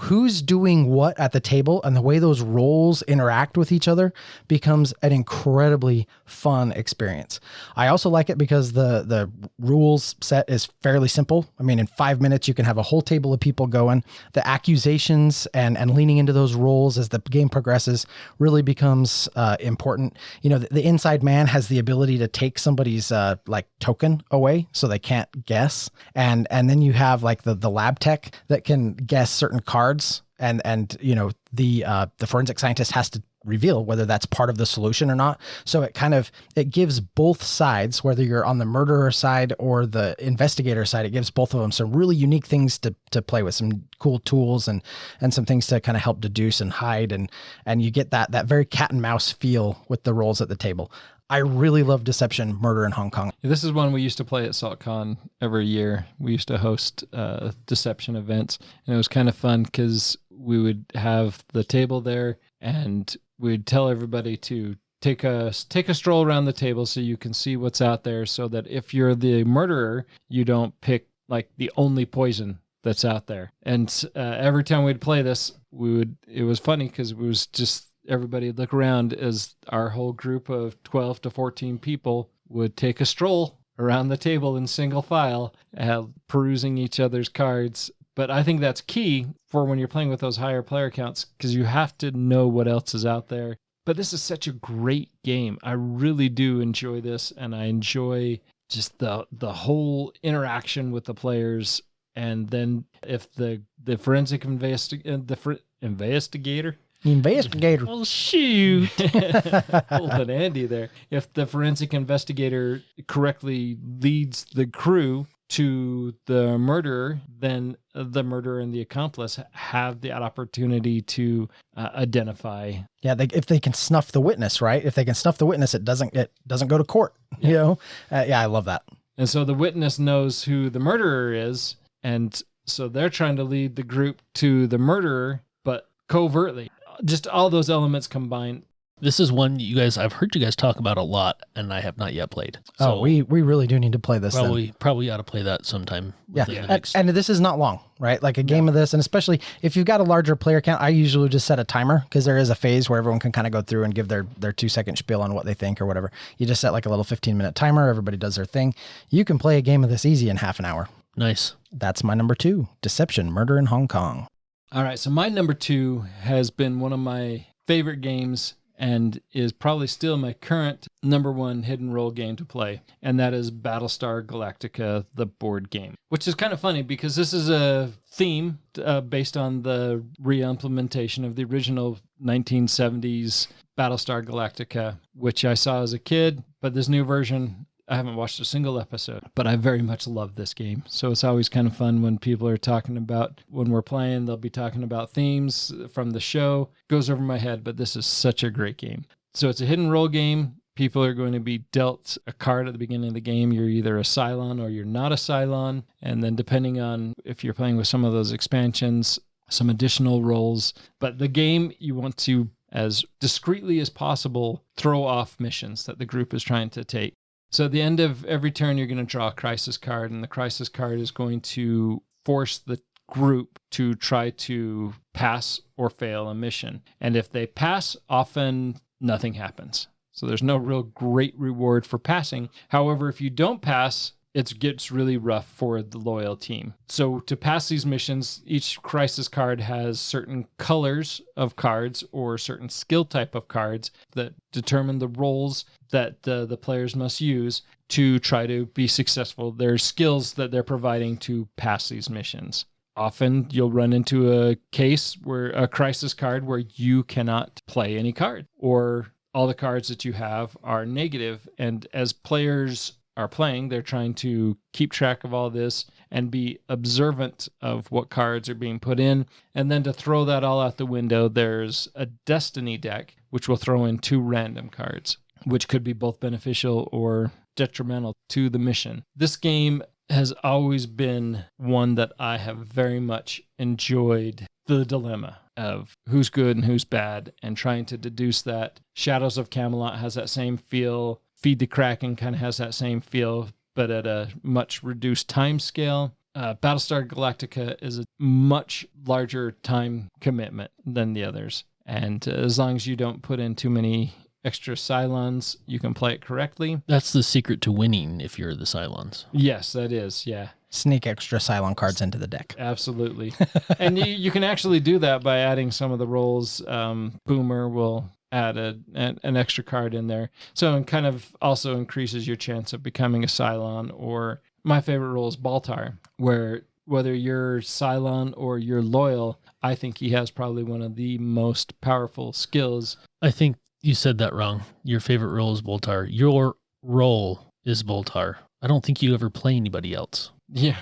who's doing what at the table and the way those roles interact with each other becomes an incredibly fun experience. I also like it because the rules set is fairly simple. I mean, in 5 minutes, you can have a whole table of people going. The accusations and leaning into those roles as the game progresses really becomes important. The inside man has the ability to take somebody's token away so they can't guess. And then you have like the lab tech that can guess certain certain cards, and you know, the forensic scientist has to reveal whether that's part of the solution or not. So it gives both sides, whether you're on the murderer side or the investigator side, it gives both of them some really unique things to play with, some cool tools and some things to kind of help deduce and hide, and you get that very cat and mouse feel with the rolls at the table. I really love Deception, Murder in Hong Kong. This is one we used to play at SaltCon every year. We used to host Deception events, and it was kind of fun because we would have the table there, and we'd tell everybody to take a stroll around the table so you can see what's out there, so that if you're the murderer, you don't pick like the only poison that's out there. And every time we'd play this, it was funny because it was just everybody would look around as our whole group of 12 to 14 people would take a stroll around the table in single file, perusing each other's cards. But I think that's key for when you're playing with those higher player counts, because you have to know what else is out there. But this is such a great game. I really do enjoy this, and I enjoy just the whole interaction with the players. And then if the forensic investigator. Oh, shoot. Holding Andy there. If the forensic investigator correctly leads the crew to the murderer, then the murderer and the accomplice have the opportunity to identify. Yeah, if they can snuff the witness, right? If they can snuff the witness, it doesn't go to court. Yeah. You know, I love that. And so the witness knows who the murderer is, and so they're trying to lead the group to the murderer, but covertly. Just all those elements combined. This is one I've heard you guys talk about a lot, and I have not yet played. So we really do need to play this. Probably ought to play that sometime. Yeah, and this is not long, right? Like a game of this, and especially if you've got a larger player count, I usually just set a timer, because there is a phase where everyone can kind of go through and give their 2-second spiel on what they think or whatever. You just set like a little 15-minute timer. Everybody does their thing. You can play a game of this easy in half an hour. Nice. That's my number 2, Deception, Murder in Hong Kong. All right, so my number 2 has been one of my favorite games and is probably still my current number 1 hidden role game to play, and that is Battlestar Galactica, the board game, which is kind of funny because this is a theme based on the re-implementation of the original 1970s Battlestar Galactica, which I saw as a kid, but this new version, I haven't watched a single episode, but I very much love this game. So it's always kind of fun when people are talking about, when we're playing, they'll be talking about themes from the show. Goes over my head, but this is such a great game. So it's a hidden role game. People are going to be dealt a card at the beginning of the game. You're either a Cylon or you're not a Cylon. And then depending on if you're playing with some of those expansions, some additional roles. But the game, you want to, as discreetly as possible, throw off missions that the group is trying to take. So at the end of every turn, you're going to draw a crisis card, and the crisis card is going to force the group to try to pass or fail a mission. And if they pass, often nothing happens. So there's no real great reward for passing. However, if you don't pass, it gets really rough for the loyal team. So to pass these missions, each crisis card has certain colors of cards or certain skill type of cards that determine the roles that the players must use to try to be successful. There's skills that they're providing to pass these missions. Often you'll run into a case where a crisis card where you cannot play any card, or all the cards that you have are negative. And as players are playing, they're trying to keep track of all this and be observant of what cards are being put in. And then to throw that all out the window, there's a destiny deck, which will throw in 2 random cards, which could be both beneficial or detrimental to the mission. This game has always been one that I have very much enjoyed, the dilemma of who's good and who's bad, and trying to deduce that. Shadows of Camelot has that same feel. Feed the Kraken kind of has that same feel, but at a much reduced time scale. Battlestar Galactica is a much larger time commitment than the others. And as long as you don't put in too many extra Cylons, you can play it correctly. That's the secret to winning if you're the Cylons. Yes, that is, yeah. Sneak extra Cylon cards into the deck. Absolutely. And you can actually do that by adding some of the roles. Boomer will add an extra card in there. So it kind of also increases your chance of becoming a Cylon. Or my favorite role is Baltar, where whether you're Cylon or you're loyal, I think he has probably one of the most powerful skills. I think you said that wrong. Your favorite role is Boltar. Your role is Boltar. I don't think you ever play anybody else. Yeah.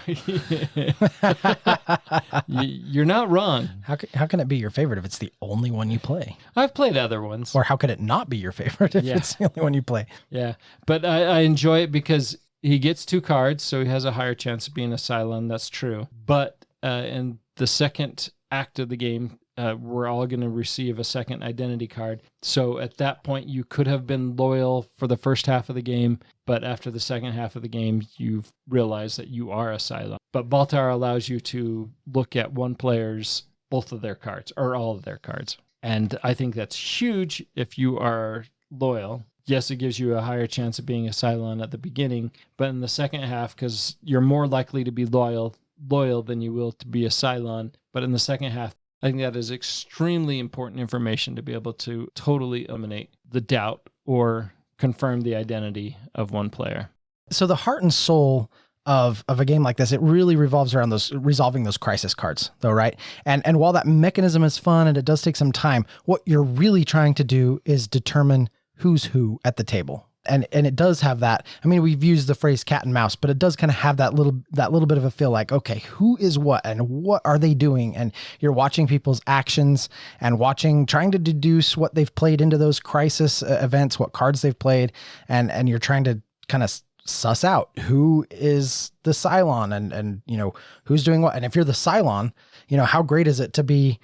You're not wrong. How can it be your favorite if it's the only one you play? I've played other ones. Or how could it not be your favorite if it's the only one you play? Yeah. But I enjoy it because he gets 2 cards, so he has a higher chance of being a Cylon. That's true. But in the second act of the game, we're all going to receive a second identity card. So at that point, you could have been loyal for the first half of the game, but after the second half of the game, you've realized that you are a Cylon. But Baltar allows you to look at one player's, both of their cards, or all of their cards. And I think that's huge if you are loyal. Yes, it gives you a higher chance of being a Cylon at the beginning, but in the second half, because you're more likely to be loyal than you will to be a Cylon. But in the second half, I think that is extremely important information to be able to totally eliminate the doubt or confirm the identity of one player. So the heart and soul of a game like this, it really revolves around resolving those crisis cards, though, right? And while that mechanism is fun and it does take some time, what you're really trying to do is determine who's who at the table. And it does have that. I mean, we've used the phrase cat and mouse, but it does kind of have that little bit of a feel like, okay, who is what and what are they doing? And you're watching people's actions and trying to deduce what they've played into those crisis events, what cards they've played. And you're trying to kind of suss out who is the Cylon and, who's doing what. And if you're the Cylon, how great is it to be,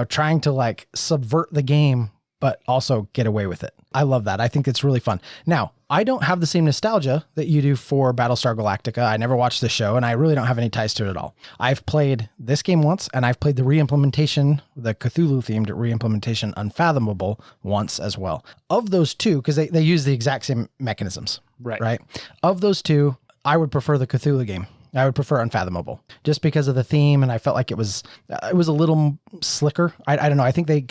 trying to like subvert the game, but also get away with it. I love that. I think it's really fun. Now, I don't have the same nostalgia that you do for Battlestar Galactica. I never watched the show, and I really don't have any ties to it at all. I've played this game once, and I've played the reimplementation, the Cthulhu-themed reimplementation Unfathomable once as well. Of those two, because they use the exact same mechanisms, right? Of those two, I would prefer the Cthulhu game. I would prefer Unfathomable just because of the theme, and I felt like it was a little slicker. I don't know. I think they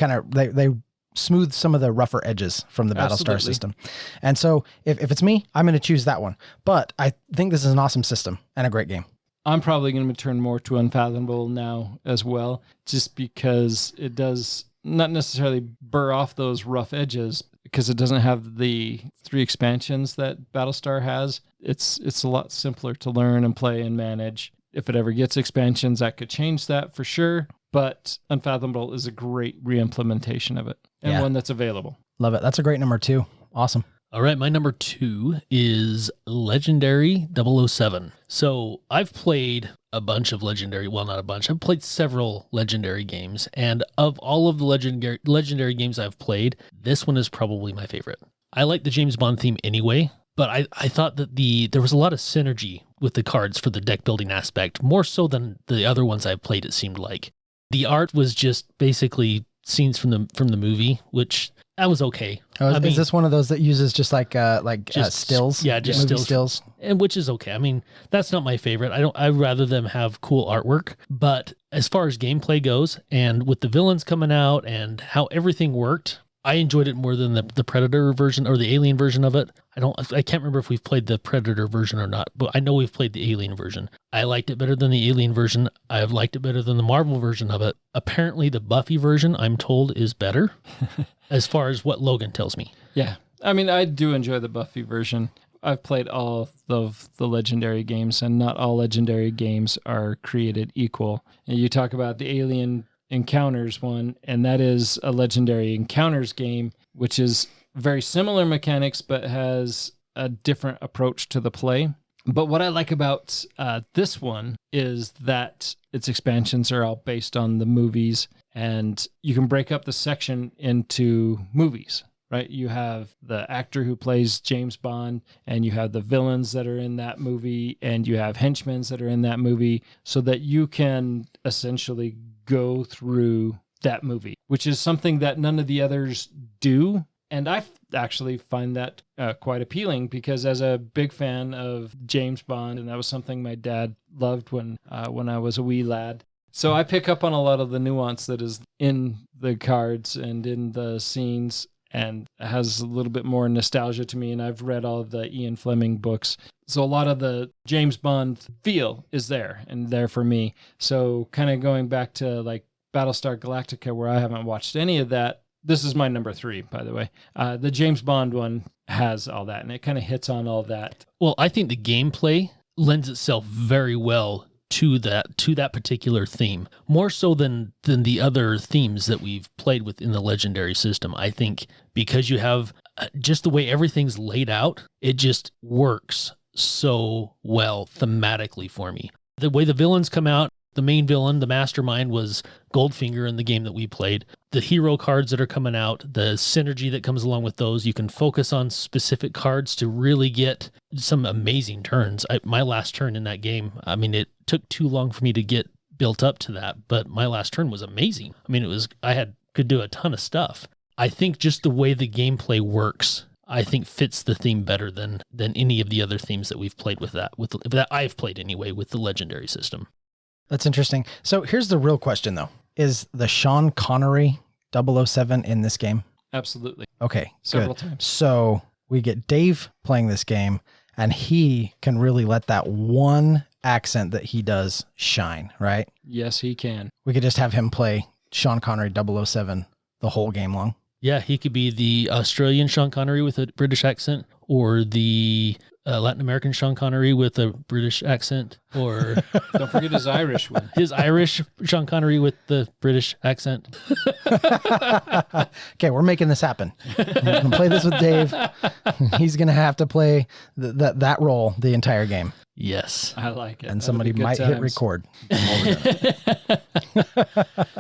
smooth some of the rougher edges from the Battlestar system. And so if it's me, I'm going to choose that one. But I think this is an awesome system and a great game. I'm probably going to turn more to Unfathomable now as well, just because it does not necessarily burr off those rough edges because it doesn't have the 3 expansions that Battlestar has. It's a lot simpler to learn and play and manage. If it ever gets expansions, that could change that for sure. But Unfathomable is a great re-implementation of it and one that's available. Love it. That's a great number 2. Awesome. All right, my number 2 is Legendary 007. So I've played a bunch of Legendary, well, not a bunch. I've played several Legendary games, and of all of the Legendary games I've played, this one is probably my favorite. I like the James Bond theme anyway, but I thought that there was a lot of synergy with the cards for the deck building aspect, more so than the other ones I've played, it seemed like. The art was just basically scenes from the movie, which that was okay. Oh, is this one of those that uses just stills? Yeah, just stills. And which is okay. I mean, that's not my favorite. I'd rather them have cool artwork. But as far as gameplay goes, and with the villains coming out and how everything worked, I enjoyed it more than the Predator version or the Alien version of it. I can't remember if we've played the Predator version or not, but I know we've played the Alien version. I liked it better than the Alien version. I've liked it better than the Marvel version of it. Apparently the Buffy version, I'm told, is better as far as what Logan tells me. Yeah. I mean, I do enjoy the Buffy version. I've played all of the Legendary games, and not all Legendary games are created equal. And you talk about the Alien Encounters one, and that is a Legendary Encounters game, which is very similar mechanics but has a different approach to the play. But what I like about this one is that its expansions are all based on the movies, and you can break up the section into movies, right? You have the actor who plays James Bond, and you have the villains that are in that movie, and you have henchmen that are in that movie, so that you can essentially go through that movie, which is something that none of the others do. And I actually find that quite appealing because as a big fan of James Bond, and that was something my dad loved when I was a wee lad. So I pick up on a lot of the nuance that is in the cards and in the scenes. and has a little bit more nostalgia to me. And I've read all of the Ian Fleming books. So a lot of the James Bond feel is there and there for me. So kind of going back to like Battlestar Galactica, where I haven't watched any of that. This is my number 3, by the way. The James Bond one has all that, and it kind of hits on all that. Well, I think the gameplay lends itself very well to that particular theme, more so than the other themes that we've played within the Legendary system. I think because you have just the way everything's laid out, it just works so well thematically for me. The way the villains come out, the main villain, the mastermind, was Goldfinger in the game that we played. The hero cards that are coming out, the synergy that comes along with those, you can focus on specific cards to really get some amazing turns. My last turn in that game, I mean, it took too long for me to get built up to that, but my last turn was amazing. I mean, could do a ton of stuff. I think just the way the gameplay works, I think fits the theme better than any of the other themes that we've played with that I've played anyway with the Legendary system. That's interesting. So here's the real question, though. Is the Sean Connery 007 in this game? Absolutely. Okay, Several good. times. So we get Dave playing this game, and he can really let that one accent that he does shine, right? Yes, he can. We could just have him play Sean Connery 007 the whole game long. Yeah, he could be the Australian Sean Connery with a British accent, or the Latin American Sean Connery with a British accent, or Don't forget his Irish one. his Irish Sean Connery with the British accent. Okay, we're making this happen. We're going to play this with Dave. He's going to have to play that role the entire game. Yes. I like it. And That'll somebody be good might hit times. record.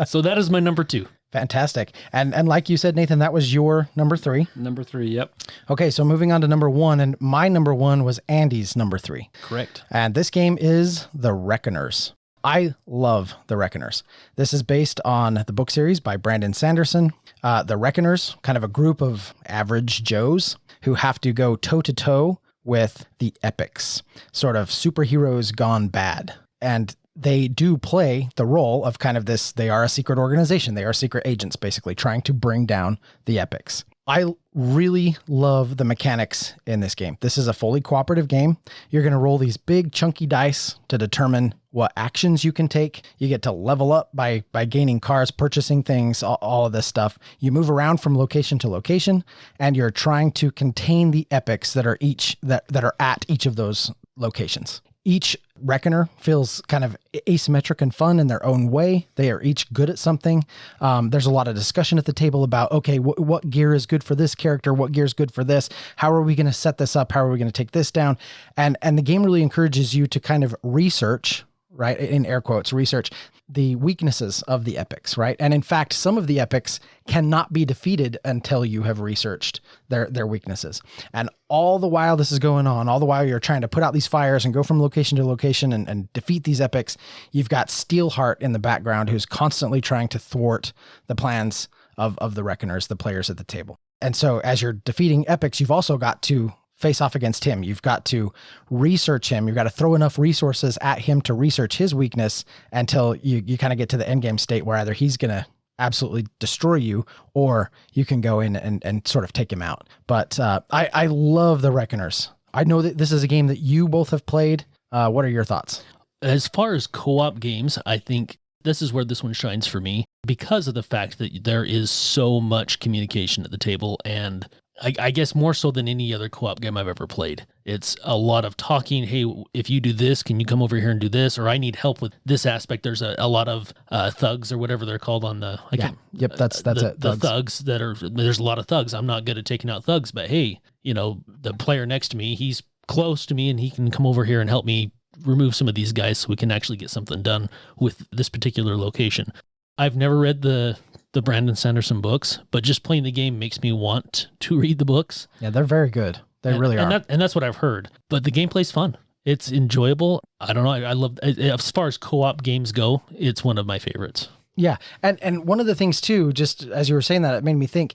So that is my number 2. Fantastic. And like you said, Nathan, that was your number 3. Number 3, yep. Okay, so moving on to number 1, and my number 1 was Andy's number 3. Correct. And this game is The Reckoners. I love The Reckoners. This is based on the book series by Brandon Sanderson. The Reckoners, kind of a group of average Joes who have to go toe-to-toe with the epics, sort of superheroes gone bad. And they do play the role of kind of this, they are a secret organization. They are secret agents, basically, trying to bring down the epics. I really love the mechanics in this game. This is a fully cooperative game. You're going to roll these big chunky dice to determine what actions you can take. You get to level up by gaining cars, purchasing things, all of this stuff. You move around from location to location, and you're trying to contain the epics that are at each of those locations. Each Reckoner feels kind of asymmetric and fun in their own way. They are each good at something. There's a lot of discussion at the table about, okay, what gear is good for this character? What gear is good for this? How are we going to set this up? How are we going to take this down? And the game really encourages you to kind of research, right, in air quotes, research the weaknesses of the epics, right? And in fact, some of the epics cannot be defeated until you have researched their weaknesses. And all the while this is going on, all the while you're trying to put out these fires and go from location to location and defeat these epics, you've got Steelheart in the background who's constantly trying to thwart the plans of the Reckoners, the players at the table. And so as you're defeating epics, you've also got to face off against him. You've got to research him. You've got to throw enough resources at him to research his weakness until you kind of get to the end game state where either he's going to absolutely destroy you or you can go in and sort of take him out. But I love the Reckoners. I know that this is a game that you both have played. What are your thoughts? As far as co-op games, I think this is where this one shines for me because of the fact that there is so much communication at the table, and I guess more so than any other co-op game I've ever played. It's a lot of talking. Hey, if you do this, can you come over here and do this? Or I need help with this aspect. There's a lot of thugs or whatever they're called on the... That's it. The thugs that are... There's a lot of thugs. I'm not good at taking out thugs, but hey, the player next to me, he's close to me and he can come over here and help me remove some of these guys so we can actually get something done with this particular location. I've never read the Brandon Sanderson books, but just playing the game makes me want to read the books. Yeah, they're very good. They really are. And that's what I've heard. But the gameplay's fun. It's enjoyable. I don't know. I love, as far as co-op games go, it's one of my favorites. Yeah. And one of the things too, just as you were saying that, it made me think,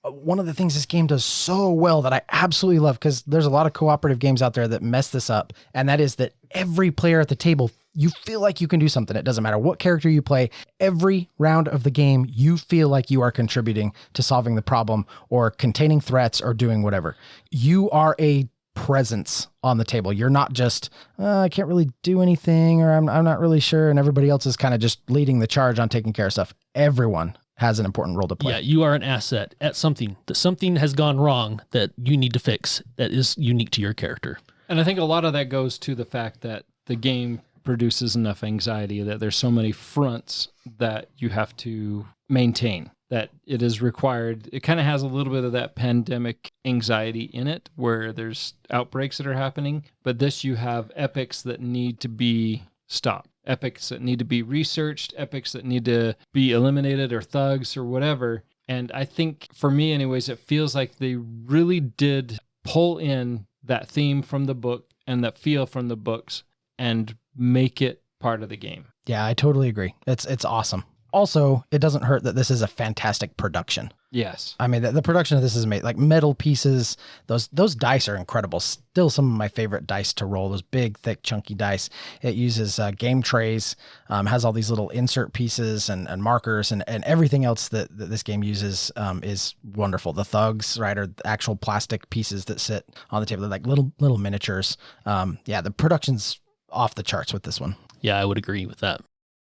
one of the things this game does so well that I absolutely love, because there's a lot of cooperative games out there that mess this up, and that is that every player at the table, you feel like you can do something. It doesn't matter what character you play. Every round of the game, you feel like you are contributing to solving the problem or containing threats or doing whatever. You are a presence on the table. You're not just, I can't really do anything, or I'm not really sure, and everybody else is kind of just leading the charge on taking care of stuff. Everyone has an important role to play. Yeah, you are an asset at something. That something has gone wrong that you need to fix that is unique to your character. And I think a lot of that goes to the fact that the game produces enough anxiety that there's so many fronts that you have to maintain, that it is required. It kind of has a little bit of that pandemic anxiety in it, where there's outbreaks that are happening, but this, you have epics that need to be stopped, epics that need to be researched, epics that need to be eliminated, or thugs or whatever. And I think, for me anyways, it feels like they really did pull in that theme from the book and that feel from the books and make it part of the game. Yeah, I totally agree. It's awesome. Also, it doesn't hurt that this is a fantastic production. Yes. I mean, the production of this is made, like, metal pieces. Those dice are incredible. Still some of my favorite dice to roll, those big, thick, chunky dice. It uses game trays, has all these little insert pieces and markers, and everything else that this game uses is wonderful. The thugs, right, are actual plastic pieces that sit on the table. They're like little miniatures. Yeah, the production's off the charts with this one. Yeah, I would agree with that.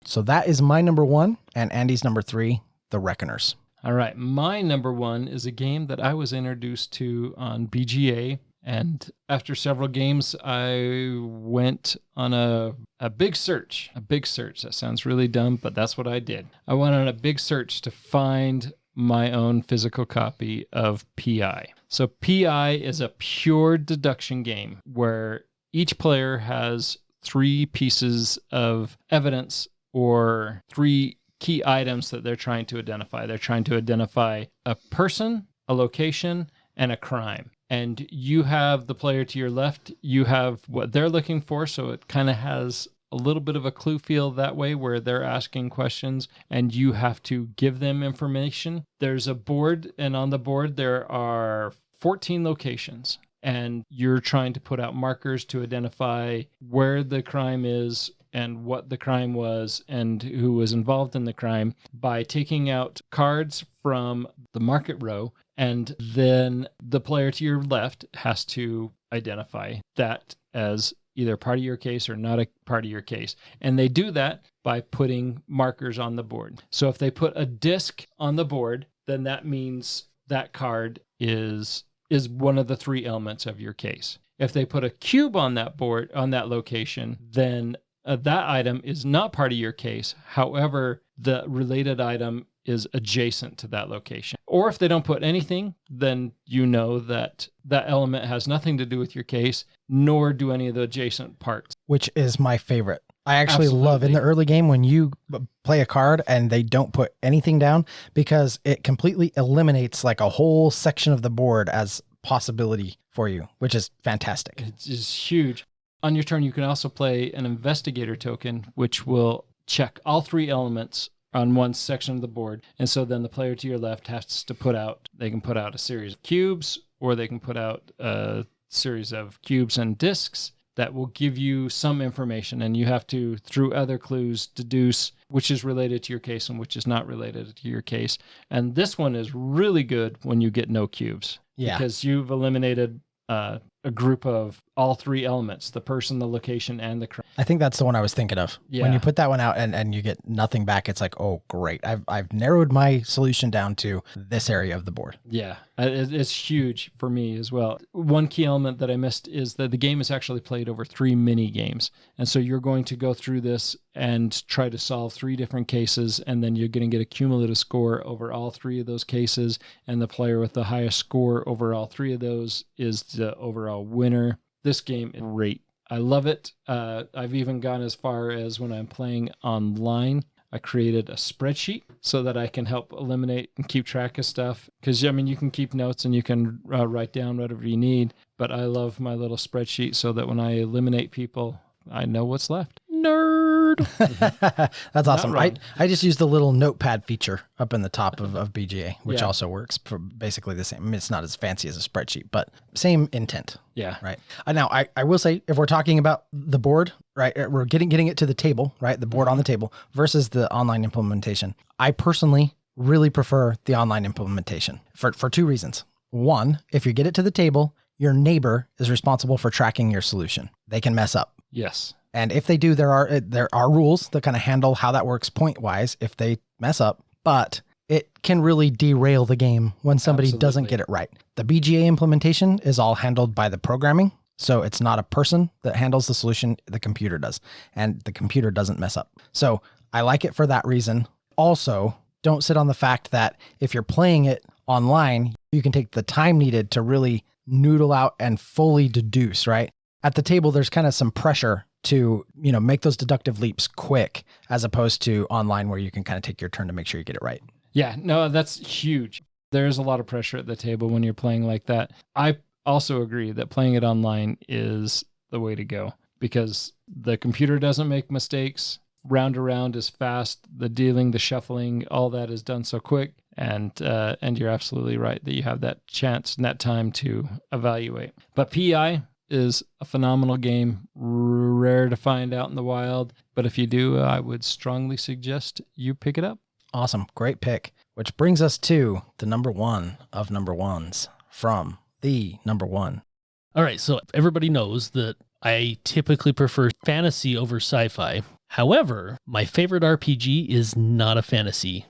So that is my number 1, and Andy's number 3, The Reckoners. All right. My number 1 is a game that I was introduced to on BGA. And after several games, I went on a big search. A big search. That sounds really dumb, but that's what I did. I went on a big search to find my own physical copy of PI. So PI is a pure deduction game where each player has 3 pieces of evidence, or 3 key items that they're trying to identify. They're trying to identify a person, a location, and a crime. And you have the player to your left, you have what they're looking for, so it kind of has a little bit of a clue feel that way, where they're asking questions and you have to give them information. There's a board, and on the board there are 14 locations. And you're trying to put out markers to identify where the crime is and what the crime was and who was involved in the crime by taking out cards from the market row. And then the player to your left has to identify that as either part of your case or not a part of your case. And they do that by putting markers on the board. So if they put a disc on the board, then that means that card is one of the 3 elements of your case. If they put a cube on that board, on that location, then that item is not part of your case. However, the related item is adjacent to that location. Or if they don't put anything, then you know that that element has nothing to do with your case, nor do any of the adjacent parts. Which is my favorite. I actually love in the early game when you play a card and they don't put anything down, because it completely eliminates like a whole section of the board as possibility for you, which is fantastic. It's just huge. On your turn, you can also play an investigator token, which will check all 3 elements on one section of the board. And so then the player to your left has to they can put out a series of cubes, or they can put out a series of cubes and discs that will give you some information. And you have to, through other clues, deduce which is related to your case and which is not related to your case. And this one is really good when you get no cubes. Yeah. Because you've eliminated a group of all 3 elements, the person, the location, and the crime. I think that's the one I was thinking of. Yeah. When you put that one out and you get nothing back, it's like, oh, great. I've narrowed my solution down to this area of the board. Yeah, it's huge for me as well. One key element that I missed is that the game is actually played over 3 mini games. And so you're going to go through this and try to solve 3 different cases, and then you're going to get a cumulative score over all 3 of those cases. And the player with the highest score over all 3 of those is the overall winner. This game is great. I love it. I've even gone as far as, when I'm playing online, I created a spreadsheet so that I can help eliminate and keep track of stuff. Because, I mean, you can keep notes and you can write down whatever you need. But I love my little spreadsheet so that when I eliminate people, I know what's left. Nerd! board. That's awesome. wrong. I just use the little notepad feature up in the top of BGA, which Yeah. also works for basically the same. I mean, it's not as fancy as a spreadsheet, but same intent. Yeah. Right. Now, I will say, if we're talking about the board, right, we're getting it to the table, right, the board on the table versus the online implementation. I personally really prefer the online implementation for two reasons. One, if you get it to the table, your neighbor is responsible for tracking your solution. They can mess up. Yes. And if they do, there are rules that kind of handle how that works point wise if they mess up, but it can really derail the game when somebody doesn't Absolutely. get it right. The BGA implementation is all handled by the programming. So it's not a person that handles the solution, the computer does, and the computer doesn't mess up. So I like it for that reason. Also, don't sit on the fact that if you're playing it online, you can take the time needed to really noodle out and fully deduce, right? At the table, there's kind of some pressure to, make those deductive leaps quick, as opposed to online where you can kind of take your turn to make sure you get it right. Yeah, no, that's huge. There's a lot of pressure at the table when you're playing like that. I also agree that playing it online is the way to go because the computer doesn't make mistakes. Round around is fast. The dealing, the shuffling, all that is done so quick. And you're absolutely right that you have that chance and that time to evaluate. But PI is a phenomenal game, rare to find out in the wild. But if you do, I would strongly suggest you pick it up. Awesome. Great pick. Which brings us to the number one of number ones from the number one. All right, so everybody knows that I typically prefer fantasy over sci-fi. However, my favorite RPG is not a fantasy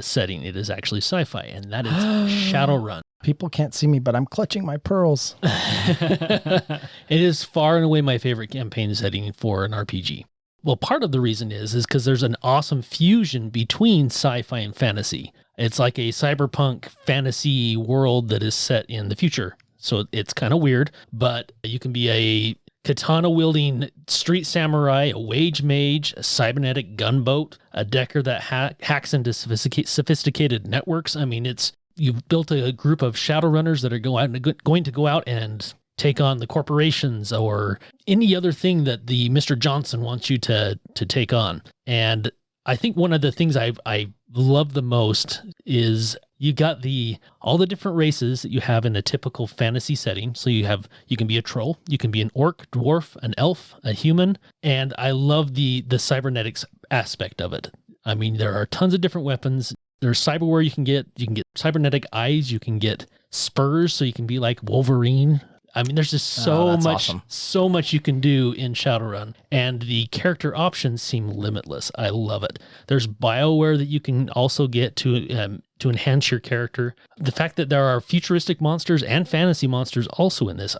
setting. It is actually sci-fi, and that is Shadowrun. People can't see me, but I'm clutching my pearls. It is far and away my favorite campaign setting for an RPG. Well, part of the reason is because there's an awesome fusion between sci-fi and fantasy. It's like a cyberpunk fantasy world that is set in the future. So it's kind of weird, but you can be a katana-wielding street samurai, a wage mage, a cybernetic gunboat, a decker that hacks into sophisticated networks. I mean, you've built a group of Shadowrunners that are going to go out and take on the corporations or any other thing that the Mr. Johnson wants you to take on. And I think one of the things I love the most is you got all the different races that you have in a typical fantasy setting. So you can be a troll, you can be an orc, dwarf, an elf, a human, and I love the cybernetics aspect of it. I mean, there are tons of different weapons. There's cyberware you can get cybernetic eyes, you can get spurs so you can be like Wolverine. I mean, there's just so much you can do in Shadowrun, and the character options seem limitless. I love it. There's BioWare that you can also get to enhance your character. The fact that there are futuristic monsters and fantasy monsters also in this,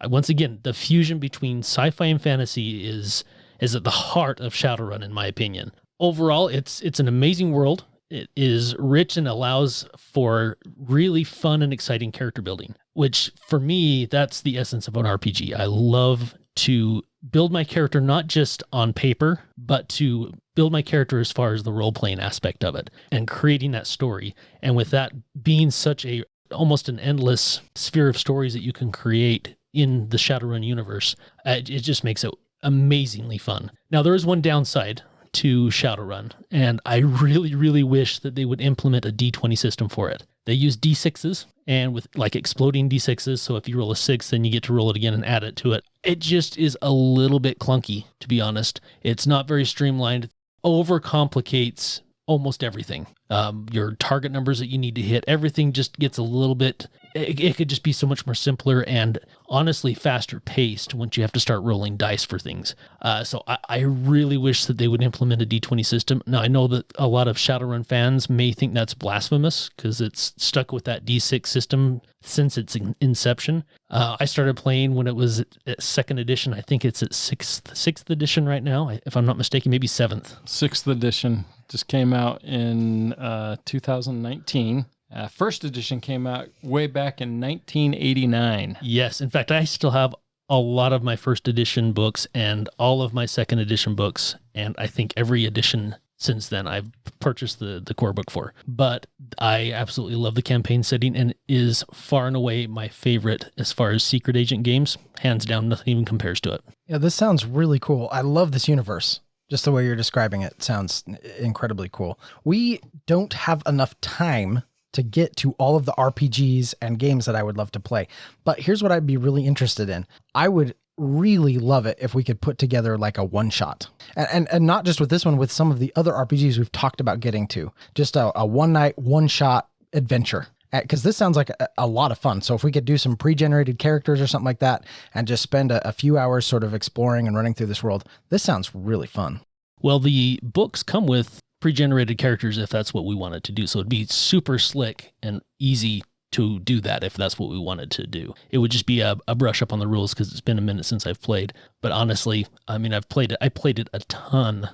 once again, the fusion between sci-fi and fantasy is at the heart of Shadowrun, in my opinion. Overall, it's an amazing world. It is rich and allows for really fun and exciting character building, which for me, that's the essence of an RPG. I love to build my character not just on paper, but to build my character as far as the role-playing aspect of it and creating that story. And with that being such almost an endless sphere of stories that you can create in the Shadowrun universe, it just makes it amazingly fun. Now, there is one downside to Shadowrun, and I really, really wish that they would implement a D20 system for it. They use D6s, and with like exploding D6s, so if you roll a 6, then you get to roll it again and add it to it. It just is a little bit clunky, to be honest. It's not very streamlined, overcomplicates almost everything. Your target numbers that you need to hit, everything just gets a little bit, it could just be so much more simpler and honestly faster paced once you have to start rolling dice for things. So I really wish that they would implement a D20 system. Now, I know that a lot of Shadowrun fans may think that's blasphemous because it's stuck with that D6 system since its inception. I started playing when it was at 2nd edition. I think it's at 6th edition right now, if I'm not mistaken, maybe 7th. 6th edition just came out in 2019. First edition came out way back in 1989. Yes. In fact, I still have a lot of my 1st edition books and all of my 2nd edition books. And I think every edition since then I've purchased the core book for. But I absolutely love the campaign setting and is far and away my favorite as far as secret agent games. Hands down, nothing even compares to it. Yeah, this sounds really cool. I love this universe. Just the way you're describing it sounds incredibly cool. We don't have enough time to get to all of the RPGs and games that I would love to play. But here's what I'd be really interested in. I would really love it if we could put together like a one shot, and not just with this one, with some of the other RPGs we've talked about getting to, just a one night, one shot adventure. Because this sounds like a lot of fun. So if we could do some pre-generated characters or something like that and just spend a few hours sort of exploring and running through this world, this sounds really fun. Well, the books come with pre-generated characters if that's what we wanted to do. So it'd be super slick and easy to do that if that's what we wanted to do. It would just be a brush up on the rules because it's been a minute since I've played. But honestly, I mean, I played it a ton,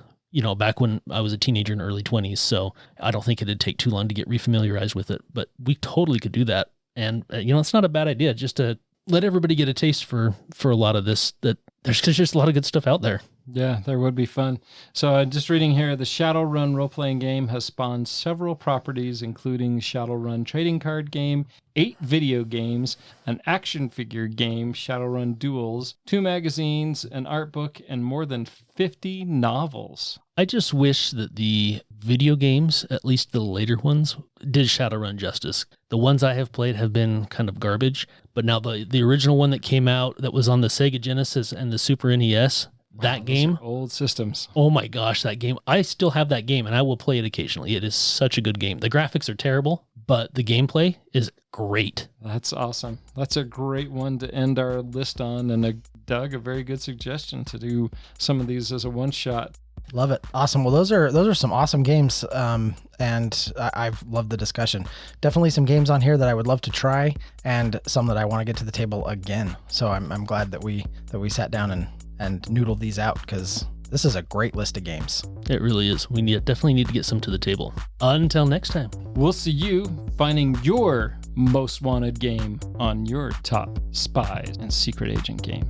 back when I was a teenager in early 20s. So I don't think it'd take too long to get refamiliarized with it, but we totally could do that. And, it's not a bad idea just to let everybody get a taste for a lot of this, that there's just a lot of good stuff out there. Yeah, there would be fun. So just reading here, the Shadowrun role-playing game has spawned several properties, including Shadowrun trading card game, 8 video games, an action figure game, Shadowrun Duels, 2 magazines, an art book, and more than 50 novels. I just wish that the video games, at least the later ones, did Shadowrun justice. The ones I have played have been kind of garbage, but now the original one that came out that was on the Sega Genesis and the Super NES, that game, old systems. Oh my gosh, that game. I still have that game and I will play it occasionally. It is such a good game. The graphics are terrible, but the gameplay is great. That's awesome. That's a great one to end our list on. And Doug, a very good suggestion to do some of these as a one shot. Love it. Awesome. Well, those are some awesome games. And I've loved the discussion. Definitely some games on here that I would love to try and some that I want to get to the table again. So I'm glad that we sat down and noodled these out, because this is a great list of games. It really is. We definitely need to get some to the table. Until next time. We'll see you finding your most wanted game on your top Spies and Secret Agent game.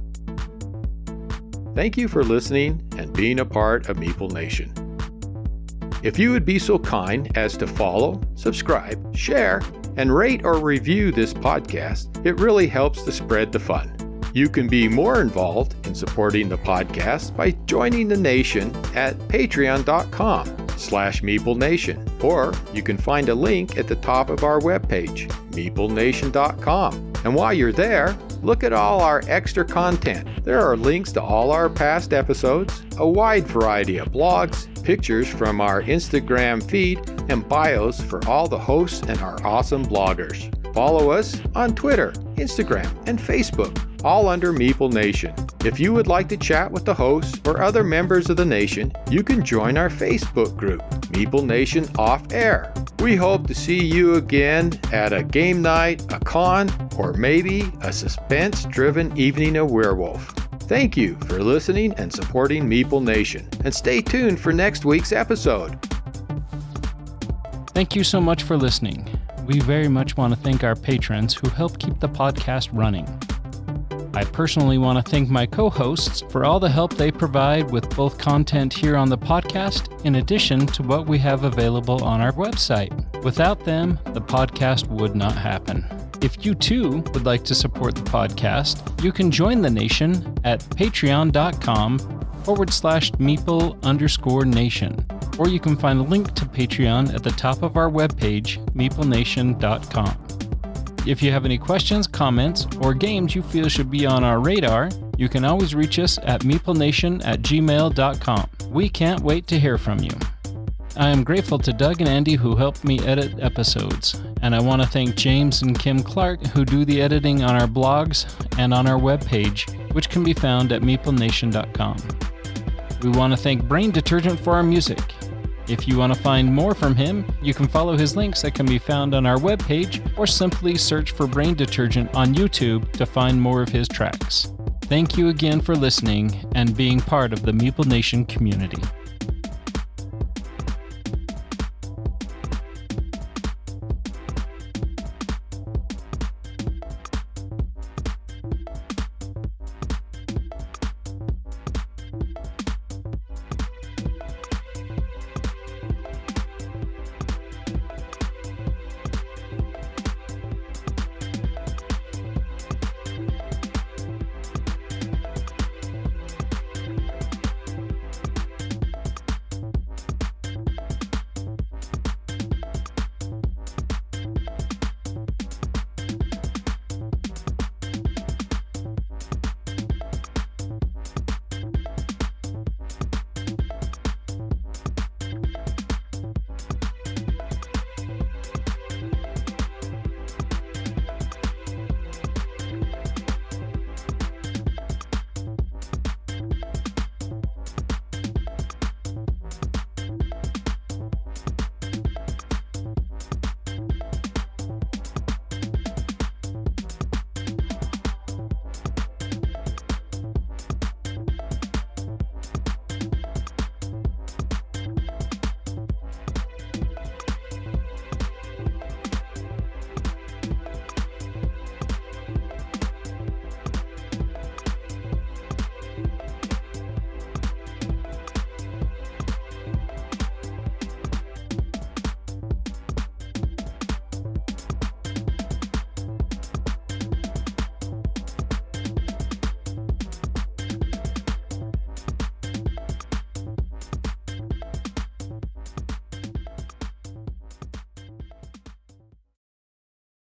Thank you for listening and being a part of Meeple Nation. If you would be so kind as to follow, subscribe, share, and rate or review this podcast, it really helps to spread the fun. You can be more involved in supporting the podcast by joining the nation at patreon.com/MeepleNation, or you can find a link at the top of our webpage, meeplenation.com. And while you're there, look at all our extra content. There are links to all our past episodes, a wide variety of blogs, pictures from our Instagram feed, and bios for all the hosts and our awesome bloggers. Follow us on Twitter, Instagram, and Facebook, all under Meeple Nation. If you would like to chat with the hosts or other members of the nation, you can join our Facebook group, Meeple Nation Off Air. We hope to see you again at a game night, a con, or maybe a suspense-driven evening of Werewolf. Thank you for listening and supporting Meeple Nation, and stay tuned for next week's episode. Thank you so much for listening. We very much want to thank our patrons who help keep the podcast running. I personally want to thank my co-hosts for all the help they provide with both content here on the podcast, in addition to what we have available on our website. Without them, the podcast would not happen. If you too would like to support the podcast, you can join the nation at patreon.com/Meeple_nation. Or you can find a link to Patreon at the top of our webpage, meeplenation.com. If you have any questions, comments, or games you feel should be on our radar, you can always reach us at meeplenation@gmail.com. We can't wait to hear from you. I am grateful to Doug and Andy who helped me edit episodes, and I want to thank James and Kim Clark who do the editing on our blogs and on our webpage, which can be found at meeplenation.com. We want to thank Brain Detergent for our music. If you want to find more from him, you can follow his links that can be found on our webpage, or simply search for Brain Detergent on YouTube to find more of his tracks. Thank you again for listening and being part of the Meeple Nation community.